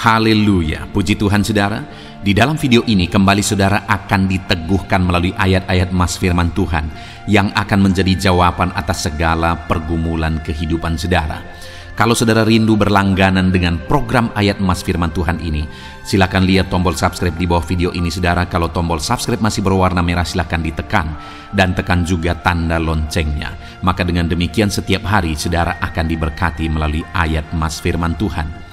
Haleluya, puji Tuhan saudara. Di dalam video ini kembali saudara akan diteguhkan melalui ayat-ayat emas firman Tuhan yang akan menjadi jawaban atas segala pergumulan kehidupan saudara. Kalau saudara rindu berlangganan dengan program ayat emas firman Tuhan ini, silakan lihat tombol subscribe di bawah video ini saudara. Kalau tombol subscribe masih berwarna merah, silakan ditekan dan tekan juga tanda loncengnya. Maka dengan demikian setiap hari saudara akan diberkati melalui ayat emas firman Tuhan.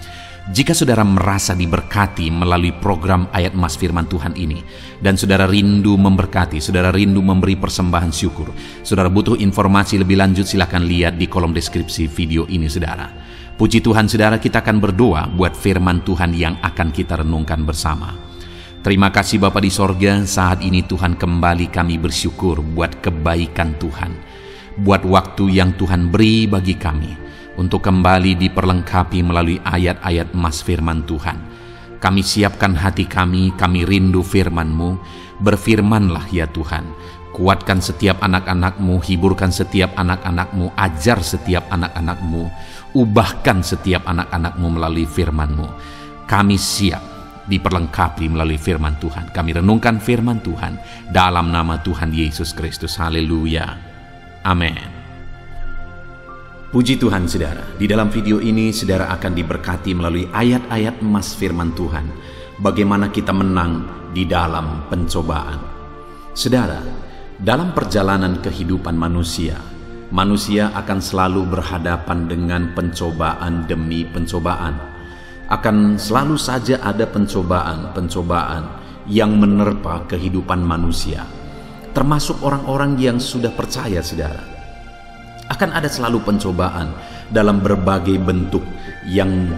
Jika saudara merasa diberkati melalui program ayat emas firman Tuhan ini, dan saudara rindu memberkati, saudara rindu memberi persembahan syukur, saudara butuh informasi lebih lanjut, silakan lihat di kolom deskripsi video ini saudara. Puji Tuhan saudara, kita akan berdoa buat firman Tuhan yang akan kita renungkan bersama. Terima kasih Bapa di sorga, saat ini Tuhan kembali kami bersyukur buat kebaikan Tuhan, buat waktu yang Tuhan beri bagi kami untuk kembali diperlengkapi melalui ayat-ayat emas firman Tuhan. Kami siapkan hati kami rindu firman-Mu. Berfirmanlah ya Tuhan, kuatkan setiap anak-anak-Mu, hiburkan setiap anak-anak-Mu, ajar setiap anak-anak-Mu, ubahkan setiap anak-anak-Mu melalui firman-Mu. Kami siap diperlengkapi melalui firman Tuhan. Kami renungkan firman Tuhan dalam nama Tuhan Yesus Kristus. Haleluya. Amin. Puji Tuhan saudara, di dalam video ini saudara akan diberkati melalui ayat-ayat emas firman Tuhan. Bagaimana kita menang di dalam pencobaan. Saudara, dalam perjalanan kehidupan manusia, manusia akan selalu berhadapan dengan pencobaan demi pencobaan. Akan selalu saja ada pencobaan-pencobaan yang menerpa kehidupan manusia. Termasuk orang-orang yang sudah percaya saudara. Akan ada selalu pencobaan dalam berbagai bentuk yang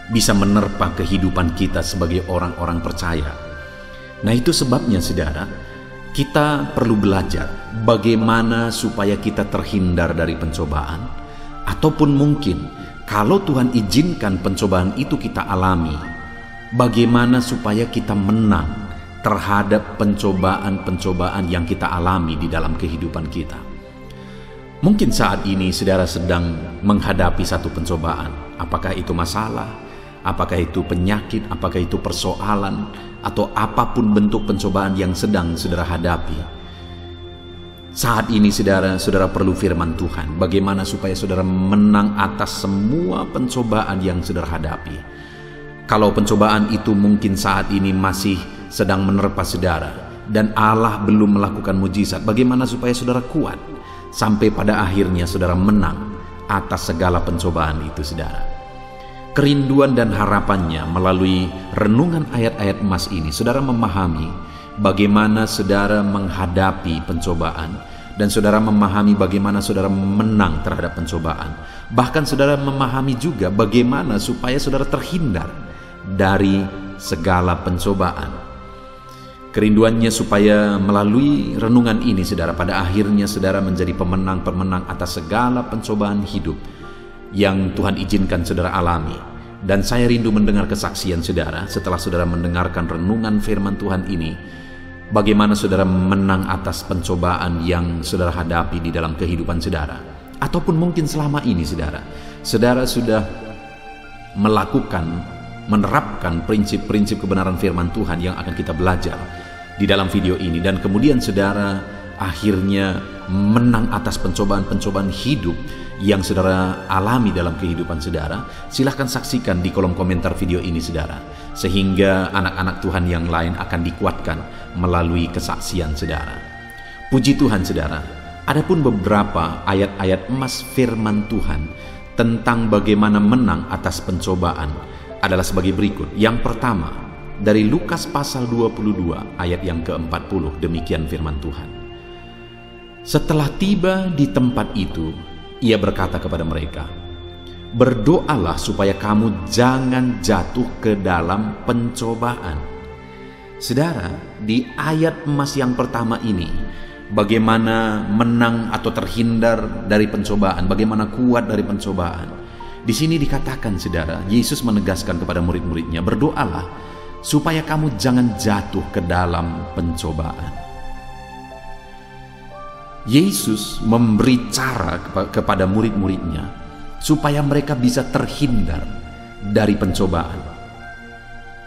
bisa menerpa kehidupan kita sebagai orang-orang percaya. Nah itu sebabnya saudara, kita perlu belajar bagaimana supaya kita terhindar dari pencobaan. Ataupun mungkin kalau Tuhan izinkan pencobaan itu kita alami, bagaimana supaya kita menang terhadap pencobaan-pencobaan yang kita alami di dalam kehidupan kita. Mungkin saat ini saudara sedang menghadapi satu pencobaan. Apakah itu masalah, apakah itu penyakit, apakah itu persoalan, atau apapun bentuk pencobaan yang sedang saudara hadapi. Saat ini saudara perlu firman Tuhan. Bagaimana supaya saudara menang atas semua pencobaan yang saudara hadapi. Kalau pencobaan itu mungkin saat ini masih sedang menerpa saudara, dan Allah belum melakukan mujizat, bagaimana supaya saudara kuat sampai pada akhirnya saudara menang atas segala pencobaan itu saudara. Kerinduan dan harapannya melalui renungan ayat-ayat emas ini, saudara memahami bagaimana saudara menghadapi pencobaan, dan saudara memahami bagaimana saudara menang terhadap pencobaan. Bahkan saudara memahami juga bagaimana supaya saudara terhindar dari segala pencobaan. Kerinduannya supaya melalui renungan ini saudara, pada akhirnya saudara menjadi pemenang-pemenang atas segala pencobaan hidup yang Tuhan izinkan saudara alami. Dan saya rindu mendengar kesaksian saudara setelah saudara mendengarkan renungan firman Tuhan ini, bagaimana saudara menang atas pencobaan yang saudara hadapi di dalam kehidupan saudara. Ataupun mungkin selama ini saudara sudah menerapkan prinsip-prinsip kebenaran firman Tuhan yang akan kita belajar di dalam video ini, dan kemudian saudara akhirnya menang atas pencobaan-pencobaan hidup yang saudara alami dalam kehidupan saudara. Silahkan saksikan di kolom komentar video ini saudara, sehingga anak-anak Tuhan yang lain akan dikuatkan melalui kesaksian saudara. Puji Tuhan saudara, adapun beberapa ayat-ayat emas firman Tuhan tentang bagaimana menang atas pencobaan adalah sebagai berikut. Yang pertama, dari Lukas pasal 22 ayat yang ke-40, demikian firman Tuhan. Setelah tiba di tempat itu, ia berkata kepada mereka, berdoalah supaya kamu jangan jatuh ke dalam pencobaan. Saudara, di ayat emas yang pertama ini, bagaimana menang atau terhindar dari pencobaan, bagaimana kuat dari pencobaan. Di sini dikatakan saudara, Yesus menegaskan kepada murid-muridnya, berdoalah supaya kamu jangan jatuh ke dalam pencobaan. Yesus memberi cara kepada murid-muridnya supaya mereka bisa terhindar dari pencobaan.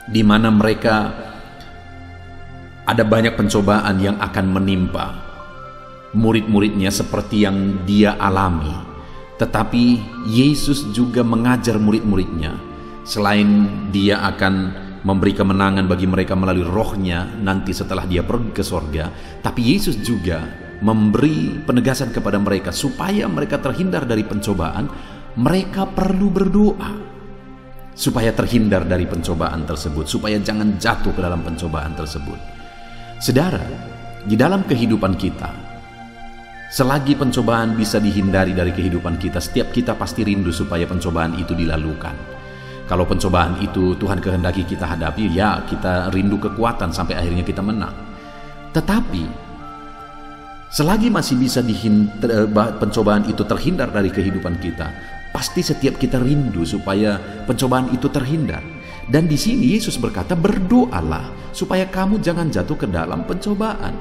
di mana mereka ada banyak pencobaan yang akan menimpa murid-muridnya seperti yang dia alami. Tetapi Yesus juga mengajar murid-muridnya, selain dia akan memberi kemenangan bagi mereka melalui rohnya nanti setelah dia pergi ke sorga, tapi Yesus juga memberi penegasan kepada mereka supaya mereka terhindar dari pencobaan. Mereka perlu berdoa supaya terhindar dari pencobaan tersebut, supaya jangan jatuh ke dalam pencobaan tersebut. Saudara, di dalam kehidupan kita, selagi pencobaan bisa dihindari dari kehidupan kita, setiap kita pasti rindu supaya pencobaan itu dilalukan. Kalau pencobaan itu Tuhan kehendaki kita hadapi, ya kita rindu kekuatan sampai akhirnya kita menang. Tetapi selagi masih bisa pencobaan itu terhindar dari kehidupan kita, pasti setiap kita rindu supaya pencobaan itu terhindar. Dan di sini Yesus berkata, berdoalah supaya kamu jangan jatuh ke dalam pencobaan.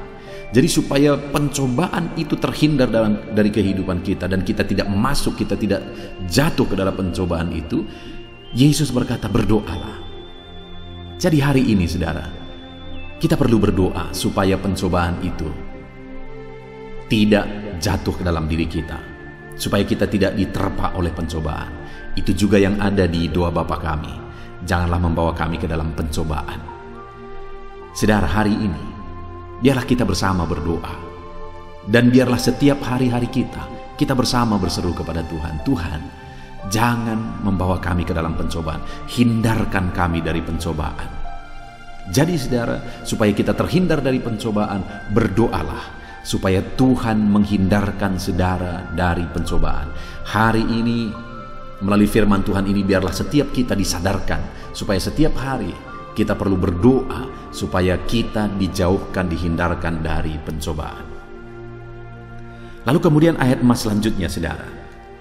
Jadi supaya pencobaan itu terhindar dari kehidupan kita dan kita tidak masuk, kita tidak jatuh ke dalam pencobaan itu, Yesus berkata berdoalah. Jadi hari ini saudara, kita perlu berdoa supaya pencobaan itu tidak jatuh ke dalam diri kita, supaya kita tidak diterpa oleh pencobaan. Itu juga yang ada di doa Bapa kami, janganlah membawa kami ke dalam pencobaan. Saudara, hari ini biarlah kita bersama berdoa, dan biarlah setiap hari-hari kita bersama berseru kepada Tuhan, Tuhan jangan membawa kami ke dalam pencobaan, hindarkan kami dari pencobaan. Jadi saudara, supaya kita terhindar dari pencobaan, berdoalah supaya Tuhan menghindarkan saudara dari pencobaan. Hari ini melalui firman Tuhan ini biarlah setiap kita disadarkan supaya setiap hari kita perlu berdoa supaya kita dijauhkan, dihindarkan dari pencobaan. Lalu kemudian ayat emas selanjutnya saudara,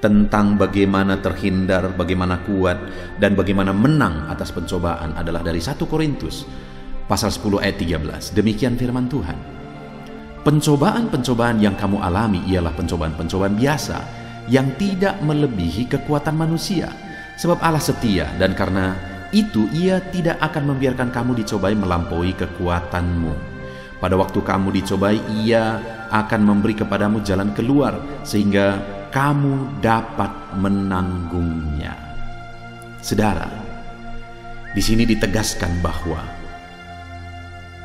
tentang bagaimana terhindar, bagaimana kuat, dan bagaimana menang atas pencobaan adalah dari 1 Korintus pasal 10 ayat 13. Demikian firman Tuhan. Pencobaan-pencobaan yang kamu alami ialah pencobaan-pencobaan biasa yang tidak melebihi kekuatan manusia. Sebab Allah setia, dan karena itu Ia tidak akan membiarkan kamu dicobai melampaui kekuatanmu. Pada waktu kamu dicobai, Ia akan memberi kepadamu jalan keluar sehingga kamu dapat menanggungnya. Saudara, di sini ditegaskan bahwa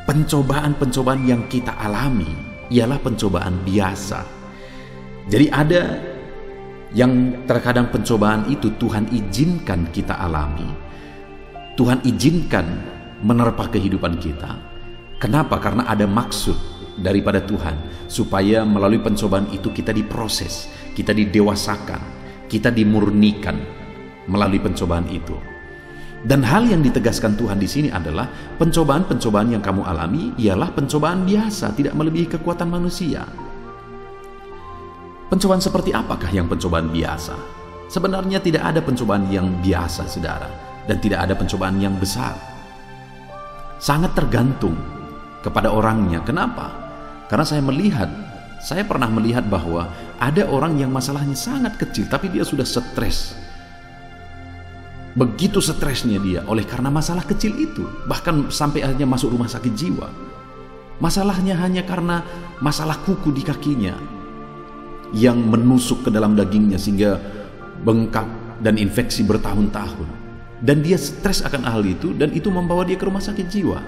pencobaan-pencobaan yang kita alami ialah pencobaan biasa. Jadi ada yang terkadang pencobaan itu Tuhan izinkan kita alami, Tuhan izinkan menerpa kehidupan kita. Kenapa? Karena ada maksud daripada Tuhan, supaya melalui pencobaan itu kita diproses, kita didewasakan, kita dimurnikan melalui pencobaan itu. Dan hal yang ditegaskan Tuhan di sini adalah pencobaan-pencobaan yang kamu alami ialah pencobaan biasa, tidak melebihi kekuatan manusia. Pencobaan seperti apakah yang pencobaan biasa? Sebenarnya tidak ada pencobaan yang biasa, saudara, dan tidak ada pencobaan yang besar. Sangat tergantung kepada orangnya. Kenapa? Karena saya pernah melihat bahwa ada orang yang masalahnya sangat kecil, tapi dia sudah stres. Begitu stresnya dia oleh karena masalah kecil itu, bahkan sampai akhirnya masuk rumah sakit jiwa. Masalahnya hanya karena masalah kuku di kakinya yang menusuk ke dalam dagingnya sehingga bengkak dan infeksi bertahun-tahun. Dan dia stres akan hal itu, dan itu membawa dia ke rumah sakit jiwa.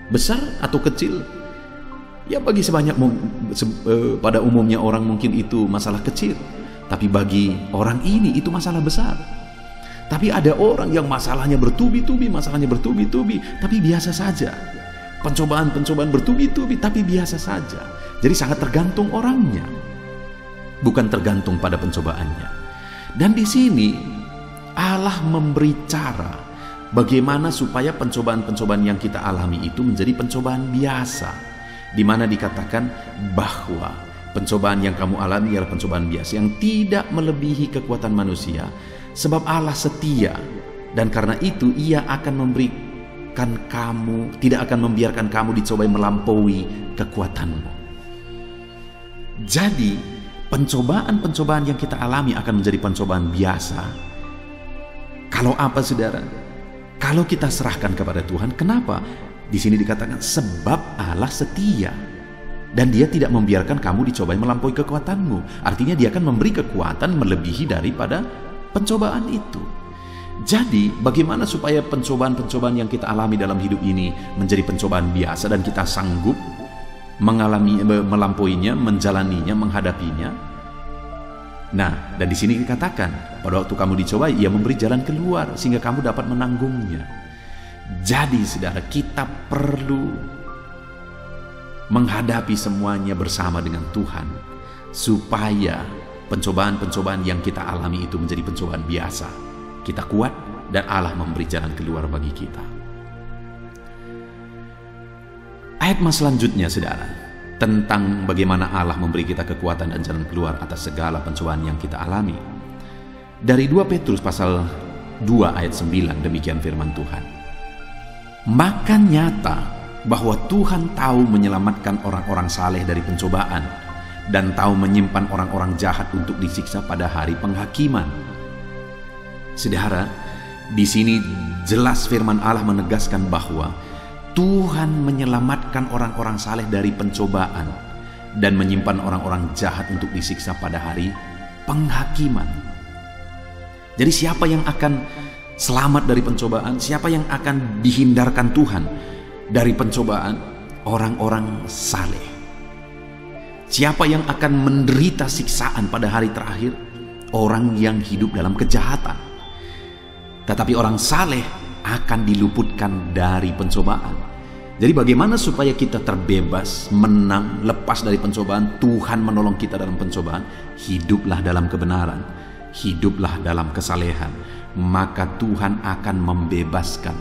Besar atau kecil, ya bagi pada umumnya orang mungkin itu masalah kecil, tapi bagi orang ini itu masalah besar. Tapi ada orang yang masalahnya bertubi-tubi, tapi biasa saja. Pencobaan-pencobaan bertubi-tubi, tapi biasa saja. Jadi sangat tergantung orangnya, bukan tergantung pada pencobaannya. Dan di sini Allah memberi cara bagaimana supaya pencobaan-pencobaan yang kita alami itu menjadi pencobaan biasa, di mana dikatakan bahwa pencobaan yang kamu alami adalah pencobaan biasa yang tidak melebihi kekuatan manusia. Sebab Allah setia, dan karena itu Ia akan memberikan kamu, tidak akan membiarkan kamu dicobai melampaui kekuatanmu. Jadi pencobaan-pencobaan yang kita alami akan menjadi pencobaan biasa. Kalau apa saudara? Kalau kita serahkan kepada Tuhan, kenapa? Di sini dikatakan sebab Allah setia dan Dia tidak membiarkan kamu dicobai melampaui kekuatanmu. Artinya Dia akan memberi kekuatan melebihi daripada pencobaan itu. Jadi bagaimana supaya pencobaan-pencobaan yang kita alami dalam hidup ini menjadi pencobaan biasa dan kita sanggup melampauinya, menjalaninya, menghadapinya? Nah, dan di sini dikatakan pada waktu kamu dicobai, Ia memberi jalan keluar sehingga kamu dapat menanggungnya. Jadi saudara, kita perlu menghadapi semuanya bersama dengan Tuhan supaya pencobaan-pencobaan yang kita alami itu menjadi pencobaan biasa. Kita kuat dan Allah memberi jalan keluar bagi kita. Ayat mas selanjutnya saudara, tentang bagaimana Allah memberi kita kekuatan dan jalan keluar atas segala pencobaan yang kita alami. Dari 2 Petrus pasal 2 ayat 9, demikian firman Tuhan. Maka nyata bahwa Tuhan tahu menyelamatkan orang-orang saleh dari pencobaan dan tahu menyimpan orang-orang jahat untuk disiksa pada hari penghakiman. Saudara, di sini jelas firman Allah menegaskan bahwa Tuhan menyelamatkan orang-orang saleh dari pencobaan dan menyimpan orang-orang jahat untuk disiksa pada hari penghakiman. Jadi siapa yang akan selamat dari pencobaan? Siapa yang akan dihindarkan Tuhan dari pencobaan? Orang-orang saleh. Siapa yang akan menderita siksaan pada hari terakhir? Orang yang hidup dalam kejahatan. Tetapi orang saleh akan diluputkan dari pencobaan. Jadi bagaimana supaya kita terbebas, menang, lepas dari pencobaan? Tuhan menolong kita dalam pencobaan. Hiduplah dalam kebenaran, hiduplah dalam kesalehan, maka Tuhan akan membebaskan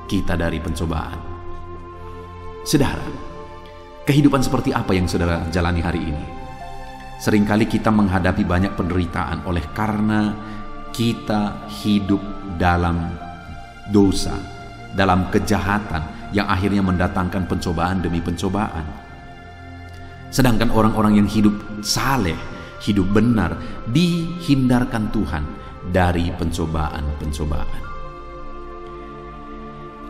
kita dari pencobaan. Saudara, kehidupan seperti apa yang saudara jalani hari ini? Seringkali kita menghadapi banyak penderitaan oleh karena kita hidup dalam dosa, dalam kejahatan yang akhirnya mendatangkan pencobaan demi pencobaan. Sedangkan orang-orang yang hidup saleh, hidup benar, dihindarkan Tuhan dari pencobaan-pencobaan.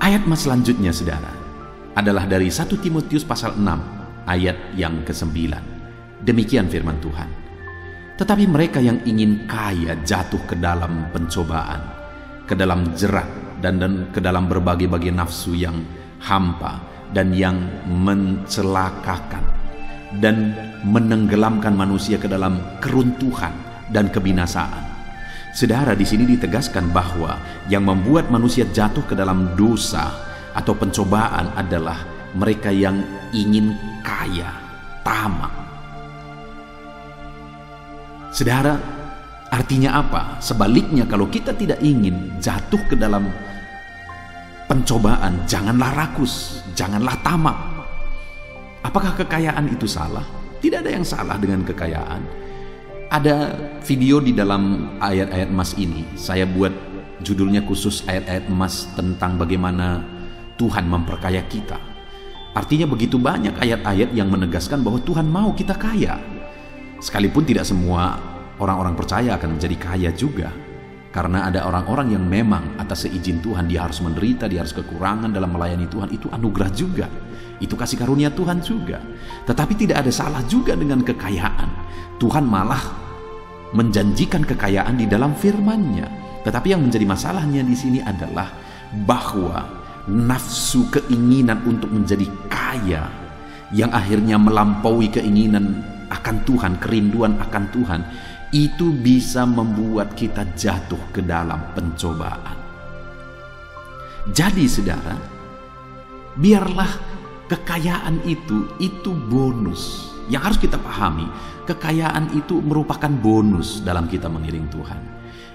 Ayat mas selanjutnya saudara adalah dari 1 Timotius pasal 6 ayat yang ke-9. Demikian firman Tuhan. Tetapi mereka yang ingin kaya jatuh ke dalam pencobaan, ke dalam jerat dan ke dalam berbagai-bagai nafsu yang hampa dan yang mencelakakan dan menenggelamkan manusia ke dalam keruntuhan dan kebinasaan. Saudara, di sini ditegaskan bahwa yang membuat manusia jatuh ke dalam dosa atau pencobaan adalah mereka yang ingin kaya, tamak. Saudara, artinya apa? Sebaliknya, kalau kita tidak ingin jatuh ke dalam pencobaan, janganlah rakus, janganlah tamak. Apakah kekayaan itu salah? Tidak ada yang salah dengan kekayaan. Ada video di dalam ayat-ayat emas ini, saya buat judulnya khusus ayat-ayat emas tentang bagaimana Tuhan memperkaya kita. Artinya begitu banyak ayat-ayat yang menegaskan bahwa Tuhan mau kita kaya. Sekalipun tidak semua orang-orang percaya akan menjadi kaya juga. Karena ada orang-orang yang memang atas seizin Tuhan dia harus menderita, dia harus kekurangan dalam melayani Tuhan. Itu anugerah juga, itu kasih karunia Tuhan juga. Tetapi tidak ada salah juga dengan kekayaan. Tuhan malah menjanjikan kekayaan di dalam firman-Nya. Tetapi yang menjadi masalahnya di sini adalah bahwa nafsu keinginan untuk menjadi kaya yang akhirnya melampaui keinginan akan Tuhan, kerinduan akan Tuhan, itu bisa membuat kita jatuh ke dalam pencobaan. Jadi saudara, biarlah kekayaan itu bonus. Yang harus kita pahami, kekayaan itu merupakan bonus dalam kita mengiring Tuhan.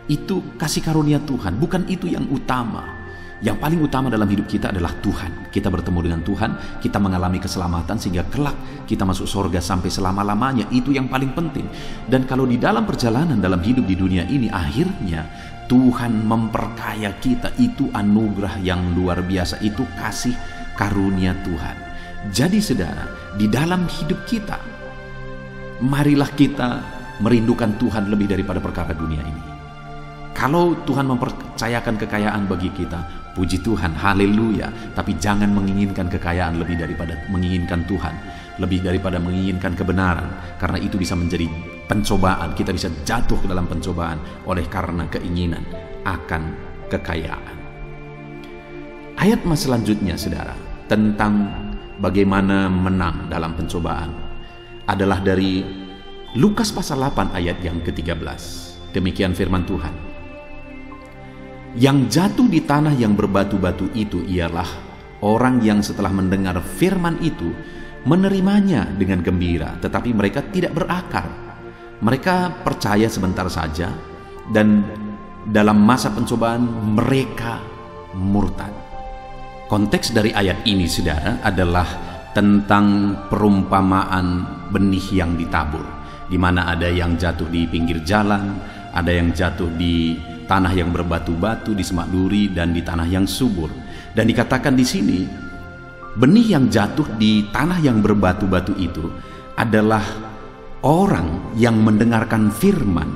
Itu kasih karunia Tuhan, bukan itu yang utama. Yang paling utama dalam hidup kita adalah Tuhan. Kita bertemu dengan Tuhan, kita mengalami keselamatan sehingga kelak kita masuk surga sampai selama-lamanya. Itu yang paling penting. Dan kalau di dalam perjalanan dalam hidup di dunia ini akhirnya Tuhan memperkaya kita, itu anugerah yang luar biasa, itu kasih karunia Tuhan. Jadi saudara, di dalam hidup kita, marilah kita merindukan Tuhan lebih daripada perkara dunia ini. Kalau Tuhan mempercayakan kekayaan bagi kita, puji Tuhan, haleluya. Tapi jangan menginginkan kekayaan lebih daripada menginginkan Tuhan, lebih daripada menginginkan kebenaran, karena itu bisa menjadi pencobaan. Kita bisa jatuh ke dalam pencobaan oleh karena keinginan akan kekayaan. Ayat mas selanjutnya, saudara, tentang bagaimana menang dalam pencobaan adalah dari Lukas pasal 8 ayat yang ke-13. Demikian firman Tuhan. Yang jatuh di tanah yang berbatu-batu itu ialah orang yang setelah mendengar firman itu menerimanya dengan gembira, tetapi mereka tidak berakar. Mereka percaya sebentar saja, dan dalam masa pencobaan mereka murtad. Konteks dari ayat ini, saudara, adalah tentang perumpamaan benih yang ditabur, di mana ada yang jatuh di pinggir jalan, ada yang jatuh di tanah yang berbatu-batu, di semak duri, dan di tanah yang subur. Dan dikatakan di sini, benih yang jatuh di tanah yang berbatu-batu itu adalah orang yang mendengarkan firman,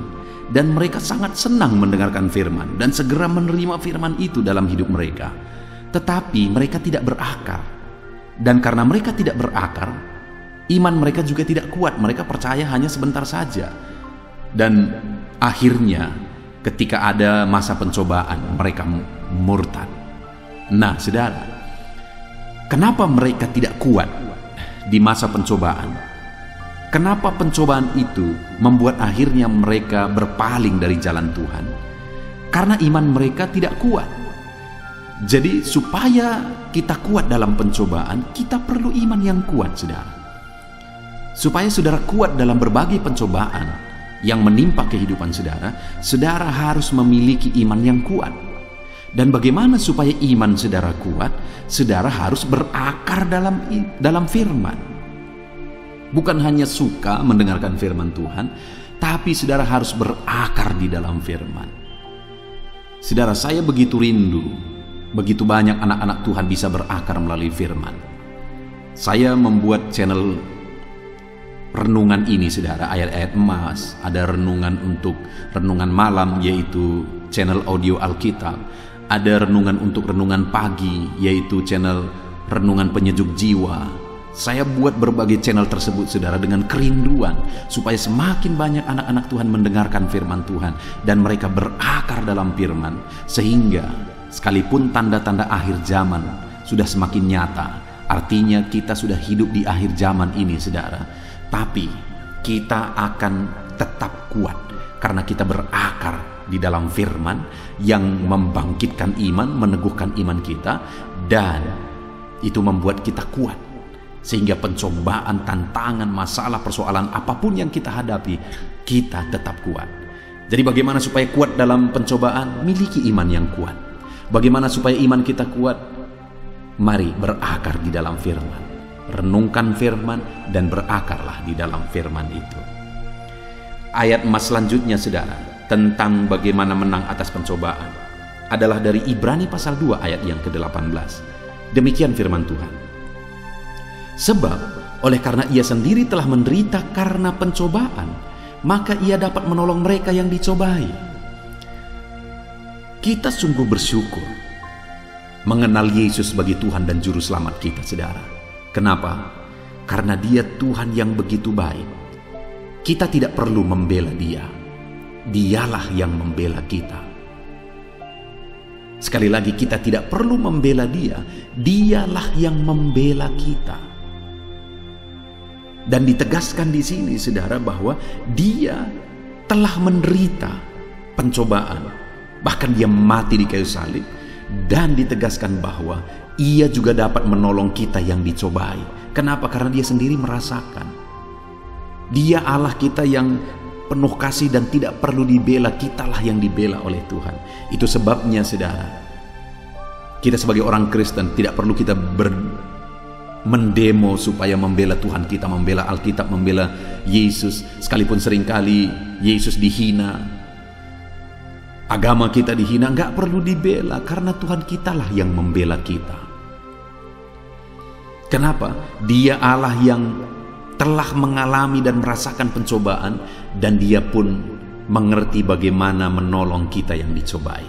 dan mereka sangat senang mendengarkan firman dan segera menerima firman itu dalam hidup mereka. Tetapi mereka tidak berakar, dan karena mereka tidak berakar, iman mereka juga tidak kuat. Mereka percaya hanya sebentar saja, dan akhirnya ketika ada masa pencobaan mereka murtad. Nah, saudara, kenapa mereka tidak kuat di masa pencobaan? Kenapa pencobaan itu membuat akhirnya mereka berpaling dari jalan Tuhan? Karena iman mereka tidak kuat. Jadi supaya kita kuat dalam pencobaan, kita perlu iman yang kuat, saudara. Supaya saudara kuat dalam berbagai pencobaan yang menimpa kehidupan saudara, saudara harus memiliki iman yang kuat. Dan bagaimana supaya iman saudara kuat? Saudara harus berakar dalam firman. Bukan hanya suka mendengarkan firman Tuhan, tapi saudara harus berakar di dalam firman. Saudara, saya begitu rindu, begitu banyak anak-anak Tuhan bisa berakar melalui firman. Saya membuat channel renungan ini, saudara, ayat-ayat emas. Ada renungan untuk renungan malam, yaitu channel audio Alkitab. Ada renungan untuk renungan pagi, yaitu channel renungan penyejuk jiwa. Saya buat berbagai channel tersebut, saudara, dengan kerinduan supaya semakin banyak anak-anak Tuhan mendengarkan firman Tuhan dan mereka berakar dalam firman, sehingga sekalipun tanda-tanda akhir zaman sudah semakin nyata, artinya kita sudah hidup di akhir zaman ini, saudara, tapi kita akan tetap kuat karena kita berakar di dalam firman yang membangkitkan iman, meneguhkan iman kita, dan itu membuat kita kuat. Sehingga pencobaan, tantangan, masalah, persoalan apapun yang kita hadapi, kita tetap kuat. Jadi bagaimana supaya kuat dalam pencobaan? Miliki iman yang kuat. Bagaimana supaya iman kita kuat? Mari berakar di dalam firman. Renungkan firman dan berakarlah di dalam firman itu. Ayat emas selanjutnya, saudara, tentang bagaimana menang atas pencobaan adalah dari Ibrani pasal 2 ayat yang ke-18. Demikian firman Tuhan. Sebab oleh karena ia sendiri telah menderita karena pencobaan, maka ia dapat menolong mereka yang dicobai. Kita sungguh bersyukur mengenal Yesus sebagai Tuhan dan Juru Selamat kita, saudara. Kenapa? Karena Dia Tuhan yang begitu baik. Kita tidak perlu membela Dia. Dialah yang membela kita. Sekali lagi, kita tidak perlu membela Dia. Dialah yang membela kita. Dan ditegaskan di sini, saudara, bahwa Dia telah menderita pencobaan, bahkan Dia mati di kayu salib, dan ditegaskan bahwa Ia juga dapat menolong kita yang dicobai. Kenapa? Karena Dia sendiri merasakan. Dia Allah kita yang penuh kasih dan tidak perlu dibela, kitalah yang dibela oleh Tuhan. Itu sebabnya, saudara, kita sebagai orang Kristen tidak perlu kita mendemo supaya membela Tuhan kita, membela Alkitab, membela Yesus. Sekalipun seringkali Yesus dihina, agama kita dihina, nggak perlu dibela karena Tuhan kitalah yang membela kita. Kenapa? Dia Allah yang telah mengalami dan merasakan pencobaan, dan Dia pun mengerti bagaimana menolong kita yang dicobai.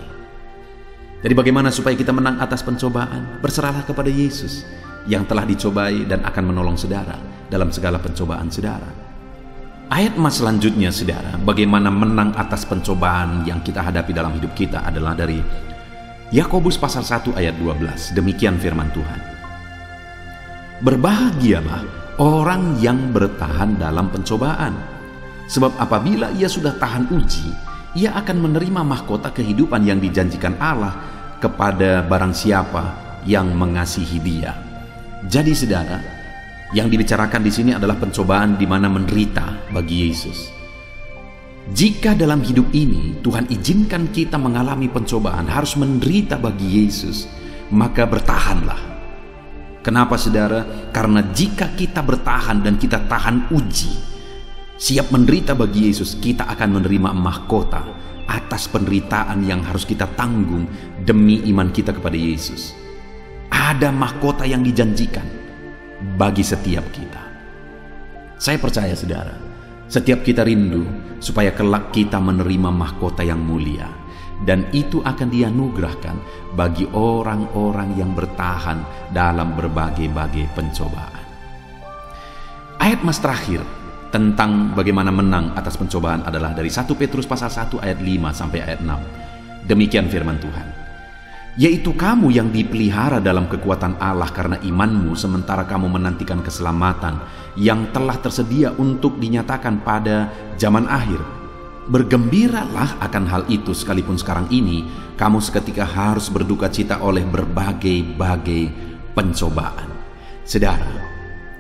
Jadi bagaimana supaya kita menang atas pencobaan? Berserahlah kepada Yesus yang telah dicobai dan akan menolong saudara dalam segala pencobaan saudara. Ayat emas selanjutnya saudara, bagaimana menang atas pencobaan yang kita hadapi dalam hidup kita adalah dari Yakobus pasal 1 ayat 12. Demikian firman Tuhan. Berbahagialah orang yang bertahan dalam pencobaan, sebab apabila ia sudah tahan uji, ia akan menerima mahkota kehidupan yang dijanjikan Allah kepada barang siapa yang mengasihi Dia. Jadi saudara, yang dibicarakan di sini adalah pencobaan di mana menderita bagi Yesus. Jika dalam hidup ini Tuhan izinkan kita mengalami pencobaan, harus menderita bagi Yesus, maka bertahanlah. Kenapa saudara? Karena jika kita bertahan dan kita tahan uji, siap menderita bagi Yesus, kita akan menerima mahkota atas penderitaan yang harus kita tanggung demi iman kita kepada Yesus. Ada mahkota yang dijanjikan bagi setiap kita. Saya percaya saudara, setiap kita rindu supaya kelak kita menerima mahkota yang mulia, dan itu akan dianugerahkan bagi orang-orang yang bertahan dalam berbagai-bagai pencobaan. Ayat mas terakhir tentang bagaimana menang atas pencobaan adalah dari 1 Petrus pasal 1 ayat 5 sampai ayat 6. Demikian firman Tuhan. Yaitu kamu yang dipelihara dalam kekuatan Allah karena imanmu, sementara kamu menantikan keselamatan yang telah tersedia untuk dinyatakan pada zaman akhir. Bergembiralah akan hal itu, sekalipun sekarang ini kamu seketika harus berduka cita oleh berbagai-bagai pencobaan. Saudara,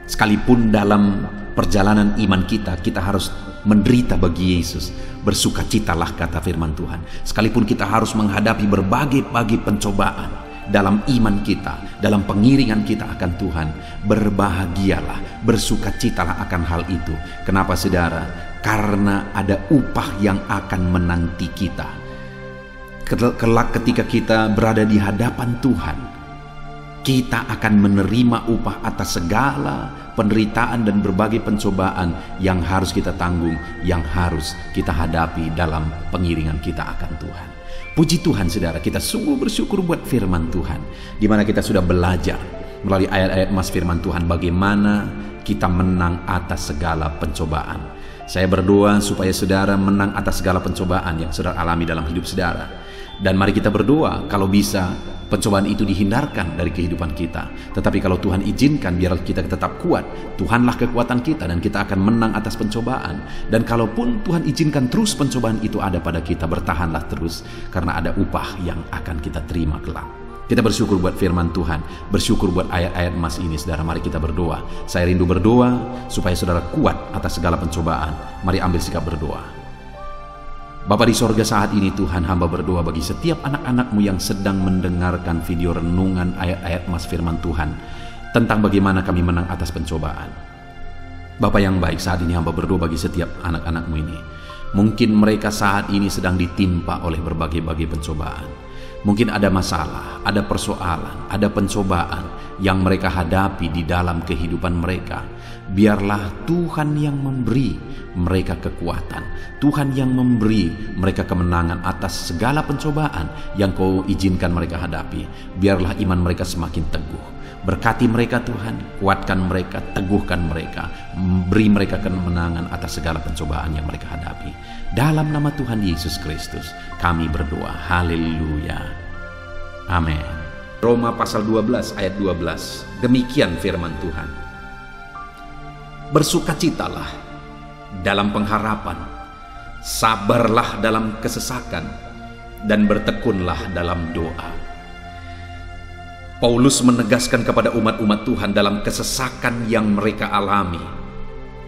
sekalipun dalam perjalanan iman kita harus menderita bagi Yesus, bersukacitalah kata firman Tuhan. Sekalipun kita harus menghadapi berbagai-bagai pencobaan dalam iman kita, dalam pengiringan kita akan Tuhan, berbahagialah, bersukacitalah akan hal itu. Kenapa saudara? Karena ada upah yang akan menanti kita. Kelak ketika kita berada di hadapan Tuhan, kita akan menerima upah atas segala penderitaan dan berbagai pencobaan yang harus kita tanggung, yang harus kita hadapi dalam pengiringan kita akan Tuhan. Puji Tuhan saudara, kita sungguh bersyukur buat firman Tuhan, di mana kita sudah belajar melalui ayat-ayat emas firman Tuhan bagaimana kita menang atas segala pencobaan. Saya berdoa supaya saudara menang atas segala pencobaan yang saudara alami dalam hidup saudara. Dan mari kita berdoa kalau bisa pencobaan itu dihindarkan dari kehidupan kita. Tetapi kalau Tuhan izinkan, biar kita tetap kuat. Tuhanlah kekuatan kita dan kita akan menang atas pencobaan. Dan kalaupun Tuhan izinkan terus pencobaan itu ada pada kita, bertahanlah terus, karena ada upah yang akan kita terima kelak. Kita bersyukur buat firman Tuhan, bersyukur buat ayat-ayat emas ini saudara. Mari kita berdoa. Saya rindu berdoa supaya saudara kuat atas segala pencobaan. Mari ambil sikap berdoa. Bapa di sorga, saat ini Tuhan, hamba berdoa bagi setiap anak-anak-Mu yang sedang mendengarkan video renungan ayat-ayat emas firman Tuhan tentang bagaimana kami menang atas pencobaan. Bapa yang baik, saat ini hamba berdoa bagi setiap anak-anak-Mu ini. Mungkin mereka saat ini sedang ditimpa oleh berbagai-bagai pencobaan. Mungkin ada masalah, ada persoalan, ada pencobaan yang mereka hadapi di dalam kehidupan mereka. Biarlah Tuhan yang memberi mereka kekuatan, Tuhan yang memberi mereka kemenangan atas segala pencobaan yang Kau izinkan mereka hadapi. Biarlah iman mereka semakin teguh. Berkati mereka Tuhan, kuatkan mereka, teguhkan mereka, beri mereka kemenangan atas segala pencobaan yang mereka hadapi. Dalam nama Tuhan Yesus Kristus kami berdoa. Haleluya. Amin. Roma pasal 12 ayat 12. Demikian firman Tuhan. Bersukacitalah dalam pengharapan, sabarlah dalam kesesakan, dan bertekunlah dalam doa. Paulus menegaskan kepada umat-umat Tuhan dalam kesesakan yang mereka alami,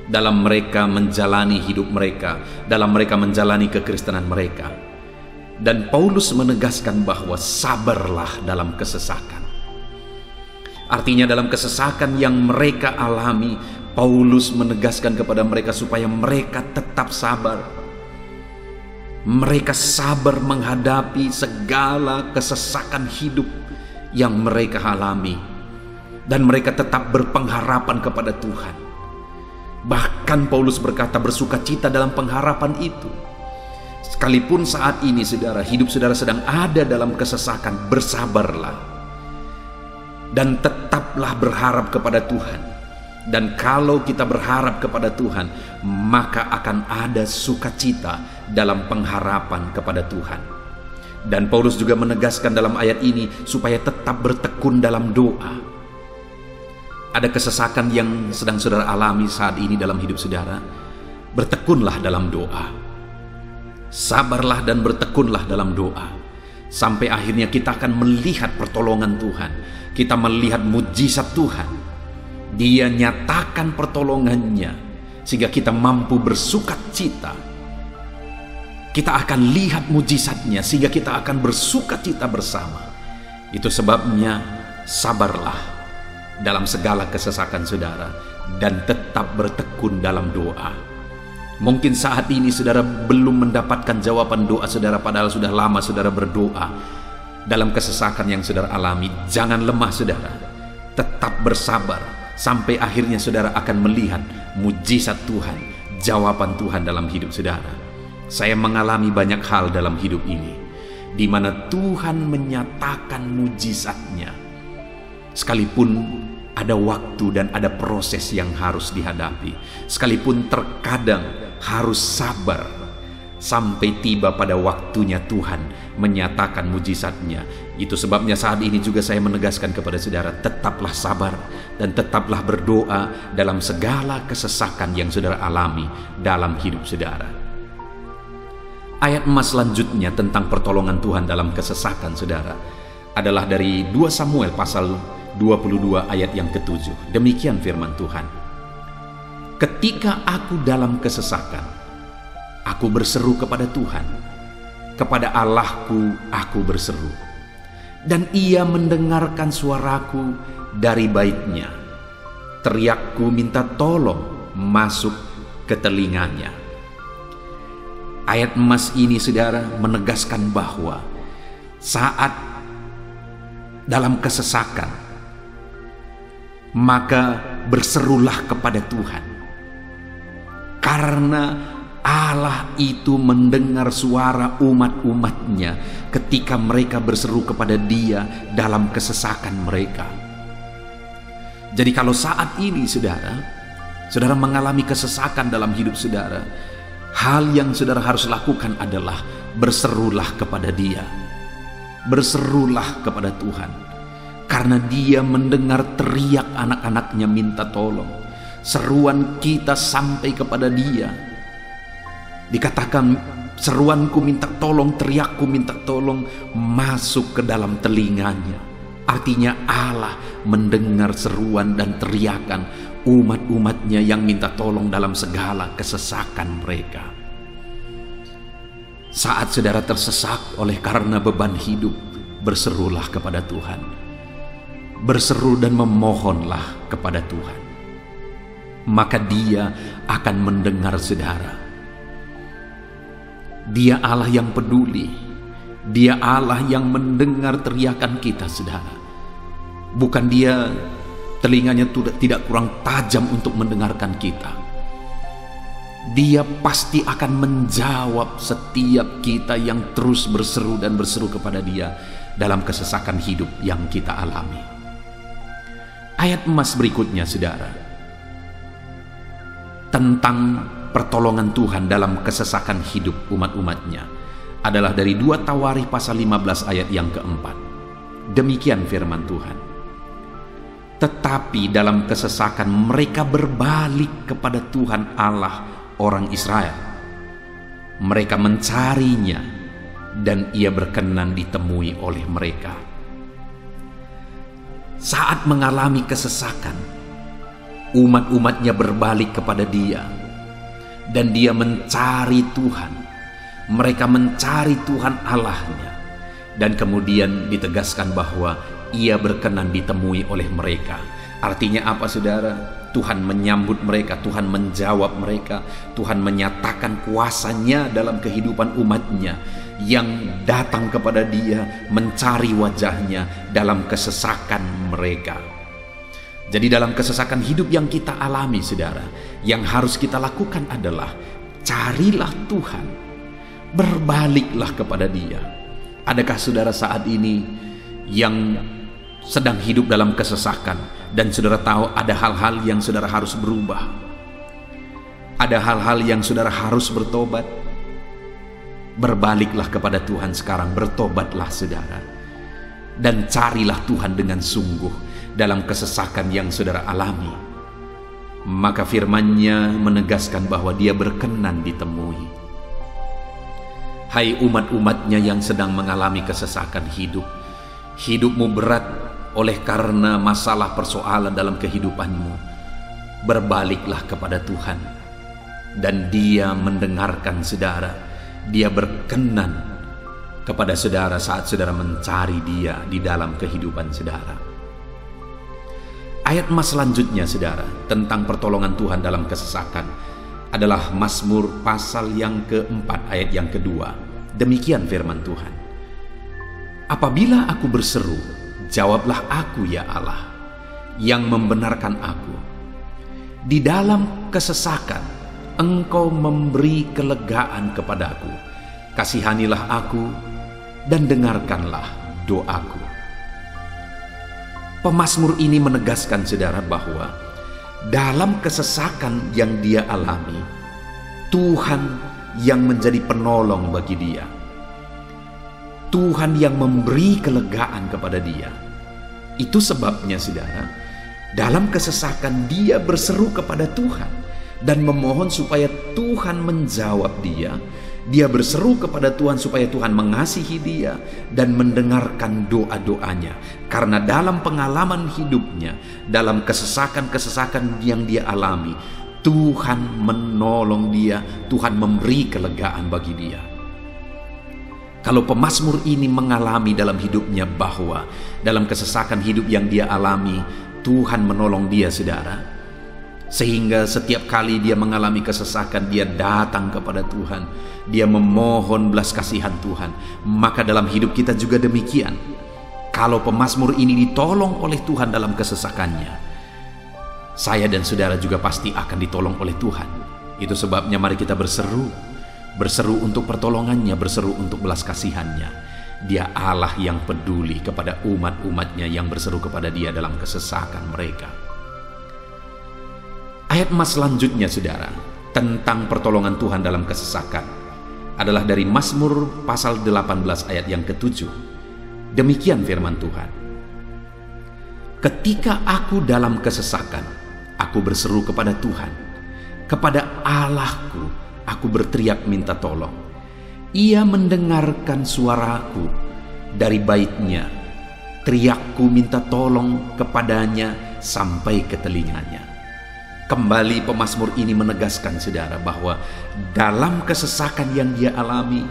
dalam mereka menjalani hidup mereka, dalam mereka menjalani kekristenan mereka. Dan Paulus menegaskan bahwa sabarlah dalam kesesakan. Artinya dalam kesesakan yang mereka alami, Paulus menegaskan kepada mereka supaya mereka tetap sabar. Mereka sabar menghadapi segala kesesakan hidup yang mereka alami, dan mereka tetap berpengharapan kepada Tuhan. Bahkan Paulus berkata bersukacita dalam pengharapan itu. Sekalipun saat ini saudara, hidup saudara sedang ada dalam kesesakan, bersabarlah dan tetaplah berharap kepada Tuhan. Dan kalau kita berharap kepada Tuhan, maka akan ada sukacita dalam pengharapan kepada Tuhan. Dan Paulus juga menegaskan dalam ayat ini supaya tetap bertekun dalam doa. Ada kesesakan yang sedang saudara alami saat ini dalam hidup saudara, bertekunlah dalam doa. Sabarlah dan bertekunlah dalam doa. Sampai akhirnya kita akan melihat pertolongan Tuhan. Kita melihat mujizat Tuhan. Dia nyatakan pertolongannya sehingga kita mampu bersukacita. Kita akan lihat mujizatnya sehingga kita akan bersukacita bersama. Itu sebabnya sabarlah dalam segala kesesakan saudara dan tetap bertekun dalam doa. Mungkin saat ini saudara belum mendapatkan jawaban doa saudara, padahal sudah lama saudara berdoa dalam kesesakan yang saudara alami. Jangan lemah saudara, tetap bersabar sampai akhirnya saudara akan melihat mujizat Tuhan, jawaban Tuhan dalam hidup saudara. Saya mengalami banyak hal dalam hidup ini di mana Tuhan menyatakan mujizatnya, sekalipun ada waktu dan ada proses yang harus dihadapi, sekalipun terkadang harus sabar sampai tiba pada waktunya Tuhan menyatakan mujizatnya. Itu sebabnya saat ini juga saya menegaskan kepada saudara, tetaplah sabar dan tetaplah berdoa dalam segala kesesakan yang saudara alami dalam hidup saudara. Ayat emas selanjutnya tentang pertolongan Tuhan dalam kesesakan saudara adalah dari 2 Samuel pasal 22 ayat yang ke-7. Demikian firman Tuhan. Ketika aku dalam kesesakan, aku berseru kepada Tuhan, kepada Allahku aku berseru, dan Ia mendengarkan suaraku dari baitnya. Teriakku minta tolong masuk ke telinganya. Ayat emas ini saudara menegaskan bahwa saat dalam kesesakan, maka berserulah kepada Tuhan, karena Allah itu mendengar suara umat-umatnya ketika mereka berseru kepada Dia dalam kesesakan mereka. Jadi kalau saat ini saudara mengalami kesesakan dalam hidup saudara, hal yang saudara harus lakukan adalah berserulah kepada Dia. Berserulah kepada Tuhan, karena Dia mendengar teriak anak-anaknya minta tolong. Seruan kita sampai kepada Dia. Dikatakan seruanku minta tolong, teriakku minta tolong masuk ke dalam telinganya. Artinya Allah mendengar seruan dan teriakan umat-umatnya yang minta tolong dalam segala kesesakan mereka. Saat saudara tersesak oleh karena beban hidup, berserulah kepada Tuhan. Berseru dan memohonlah kepada Tuhan, maka Dia akan mendengar saudara. Dia Allah yang peduli. Dia Allah yang mendengar teriakan kita saudara. Bukan Dia telinganya tidak kurang tajam untuk mendengarkan kita. Dia pasti akan menjawab setiap kita yang terus berseru dan berseru kepada Dia dalam kesesakan hidup yang kita alami. Ayat emas berikutnya saudara, tentang pertolongan Tuhan dalam kesesakan hidup umat-umatnya adalah dari 2 Tawarikh pasal 15 ayat yang keempat. Demikian firman Tuhan. Tetapi dalam kesesakan mereka berbalik kepada Tuhan Allah orang Israel. Mereka mencarinya dan Ia berkenan ditemui oleh mereka. Saat mengalami kesesakan, umat-umatnya berbalik kepada Dia dan Dia mencari Tuhan. Mereka mencari Tuhan Allahnya, dan kemudian ditegaskan bahwa Ia berkenan ditemui oleh mereka. Artinya apa saudara? Tuhan menyambut mereka, Tuhan menjawab mereka, Tuhan menyatakan kuasa-Nya dalam kehidupan umatnya yang datang kepada Dia, mencari wajah-Nya dalam kesesakan mereka. Jadi dalam kesesakan hidup yang kita alami saudara, yang harus kita lakukan adalah carilah Tuhan, Berbaliklah kepada Dia. Adakah saudara saat ini yang sedang hidup dalam kesesakan dan saudara tahu ada hal-hal yang saudara harus berubah? Ada hal-hal yang saudara harus bertobat? Berbaliklah kepada Tuhan sekarang, bertobatlah saudara, dan carilah Tuhan dengan sungguh dalam kesesakan yang saudara alami. Maka firman-Nya menegaskan bahwa Dia berkenan ditemui. Hai umat-umat-Nya yang sedang mengalami kesesakan hidup, hidupmu berat oleh karena masalah persoalan dalam kehidupanmu, berbaliklah kepada Tuhan, dan Dia mendengarkan saudara. Dia berkenan kepada saudara saat saudara mencari Dia di dalam kehidupan saudara. Ayat emas selanjutnya saudara tentang pertolongan Tuhan dalam kesesakan adalah Mazmur pasal yang keempat ayat yang kedua. Demikian firman Tuhan. Apabila aku berseru, jawablah aku ya Allah, yang membenarkan aku. Di dalam kesesakan, Engkau memberi kelegaan kepadaku. Kasihanilah aku dan dengarkanlah doaku. Pemazmur ini menegaskan saudara bahwa dalam kesesakan yang dia alami, Tuhan yang menjadi penolong bagi dia. Tuhan yang memberi kelegaan kepada dia. Itu sebabnya saudara, dalam kesesakan dia berseru kepada Tuhan dan memohon supaya Tuhan menjawab dia. Dia berseru kepada Tuhan supaya Tuhan mengasihi dia dan mendengarkan doa-doanya. Karena dalam pengalaman hidupnya, dalam kesesakan-kesesakan yang dia alami, Tuhan menolong dia, Tuhan memberi kelegaan bagi dia. Kalau pemazmur ini mengalami dalam hidupnya bahwa dalam kesesakan hidup yang dia alami, Tuhan menolong dia saudara, sehingga setiap kali dia mengalami kesesakan, dia datang kepada Tuhan, dia memohon belas kasihan Tuhan. Maka dalam hidup kita juga demikian. Kalau pemazmur ini ditolong oleh Tuhan dalam kesesakannya, saya dan saudara juga pasti akan ditolong oleh Tuhan. Itu sebabnya mari kita berseru untuk pertolongannya, berseru untuk belas kasihannya. Dia Allah yang peduli kepada umat-umatnya yang berseru kepada Dia dalam kesesakan mereka. Ayat emas selanjutnya saudara tentang pertolongan Tuhan dalam kesesakan adalah dari Mazmur pasal 18 ayat yang ke-7. Demikian firman Tuhan. Ketika aku dalam kesesakan, aku berseru kepada Tuhan. Kepada Allahku, aku berteriak minta tolong. Ia mendengarkan suaraku dari bait-Nya. Teriakku minta tolong kepadanya sampai ke telinganya. Kembali pemazmur ini menegaskan saudara bahwa dalam kesesakan yang dia alami,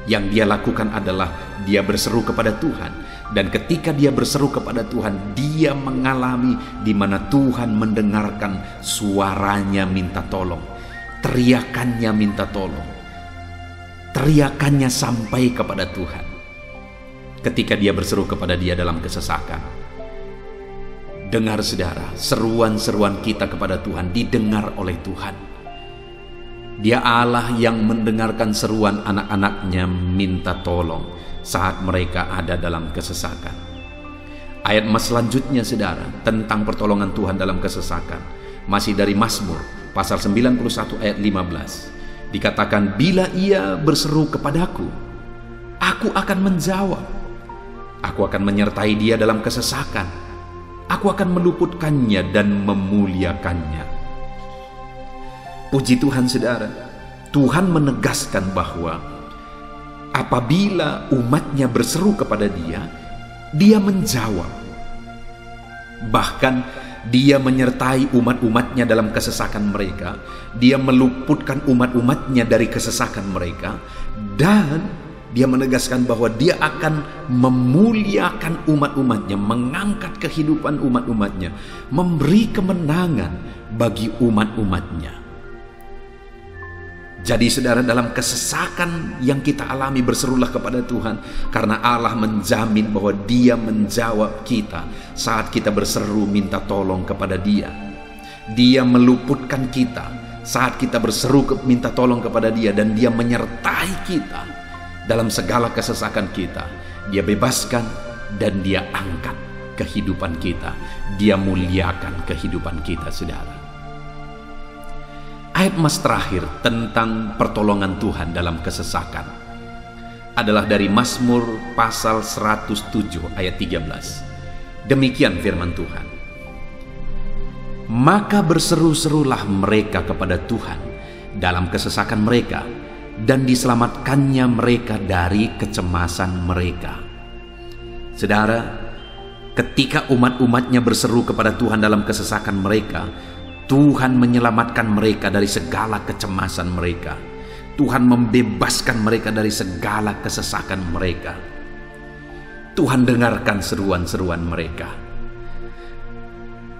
yang dia lakukan adalah dia berseru kepada Tuhan. Dan ketika dia berseru kepada Tuhan, dia mengalami di mana Tuhan mendengarkan suaranya minta tolong, teriakannya minta tolong, teriakannya sampai kepada Tuhan. Ketika dia berseru kepada Dia dalam kesesakan, dengar saudara, seruan-seruan kita kepada Tuhan didengar oleh Tuhan. Dia Allah yang mendengarkan seruan anak-anaknya minta tolong saat mereka ada dalam kesesakan. Ayat emas selanjutnya saudara tentang pertolongan Tuhan dalam kesesakan masih dari Mazmur pasal 91 ayat 15. Dikatakan, bila ia berseru kepadaku, aku akan menjawab. Aku akan menyertai dia dalam kesesakan. Aku akan meluputkannya dan memuliakannya. Puji Tuhan saudara, Tuhan menegaskan bahwa apabila umatnya berseru kepada Dia, Dia menjawab. Bahkan Dia menyertai umat-umatnya dalam kesesakan mereka. Dia meluputkan umat-umatnya dari kesesakan mereka. Dan Dia menegaskan bahwa Dia akan memuliakan umat-umatnya, mengangkat kehidupan umat-umatnya, memberi kemenangan bagi umat-umatnya. Jadi saudara, dalam kesesakan yang kita alami berserulah kepada Tuhan, karena Allah menjamin bahwa Dia menjawab kita saat kita berseru minta tolong kepada Dia. Dia meluputkan kita saat kita berseru minta tolong kepada Dia, dan Dia menyertai kita dalam segala kesesakan kita. Dia bebaskan dan Dia angkat kehidupan kita. Dia muliakan kehidupan kita, saudara. Ayat emas terakhir tentang pertolongan Tuhan dalam kesesakan adalah dari Mazmur pasal 107 ayat 13. Demikian firman Tuhan. Maka berseru-serulah mereka kepada Tuhan dalam kesesakan mereka, dan diselamatkannya mereka dari kecemasan mereka. Saudara, ketika umat-umatnya berseru kepada Tuhan dalam kesesakan mereka, Tuhan menyelamatkan mereka dari segala kecemasan mereka. Tuhan membebaskan mereka dari segala kesesakan mereka. Tuhan dengarkan seruan-seruan mereka.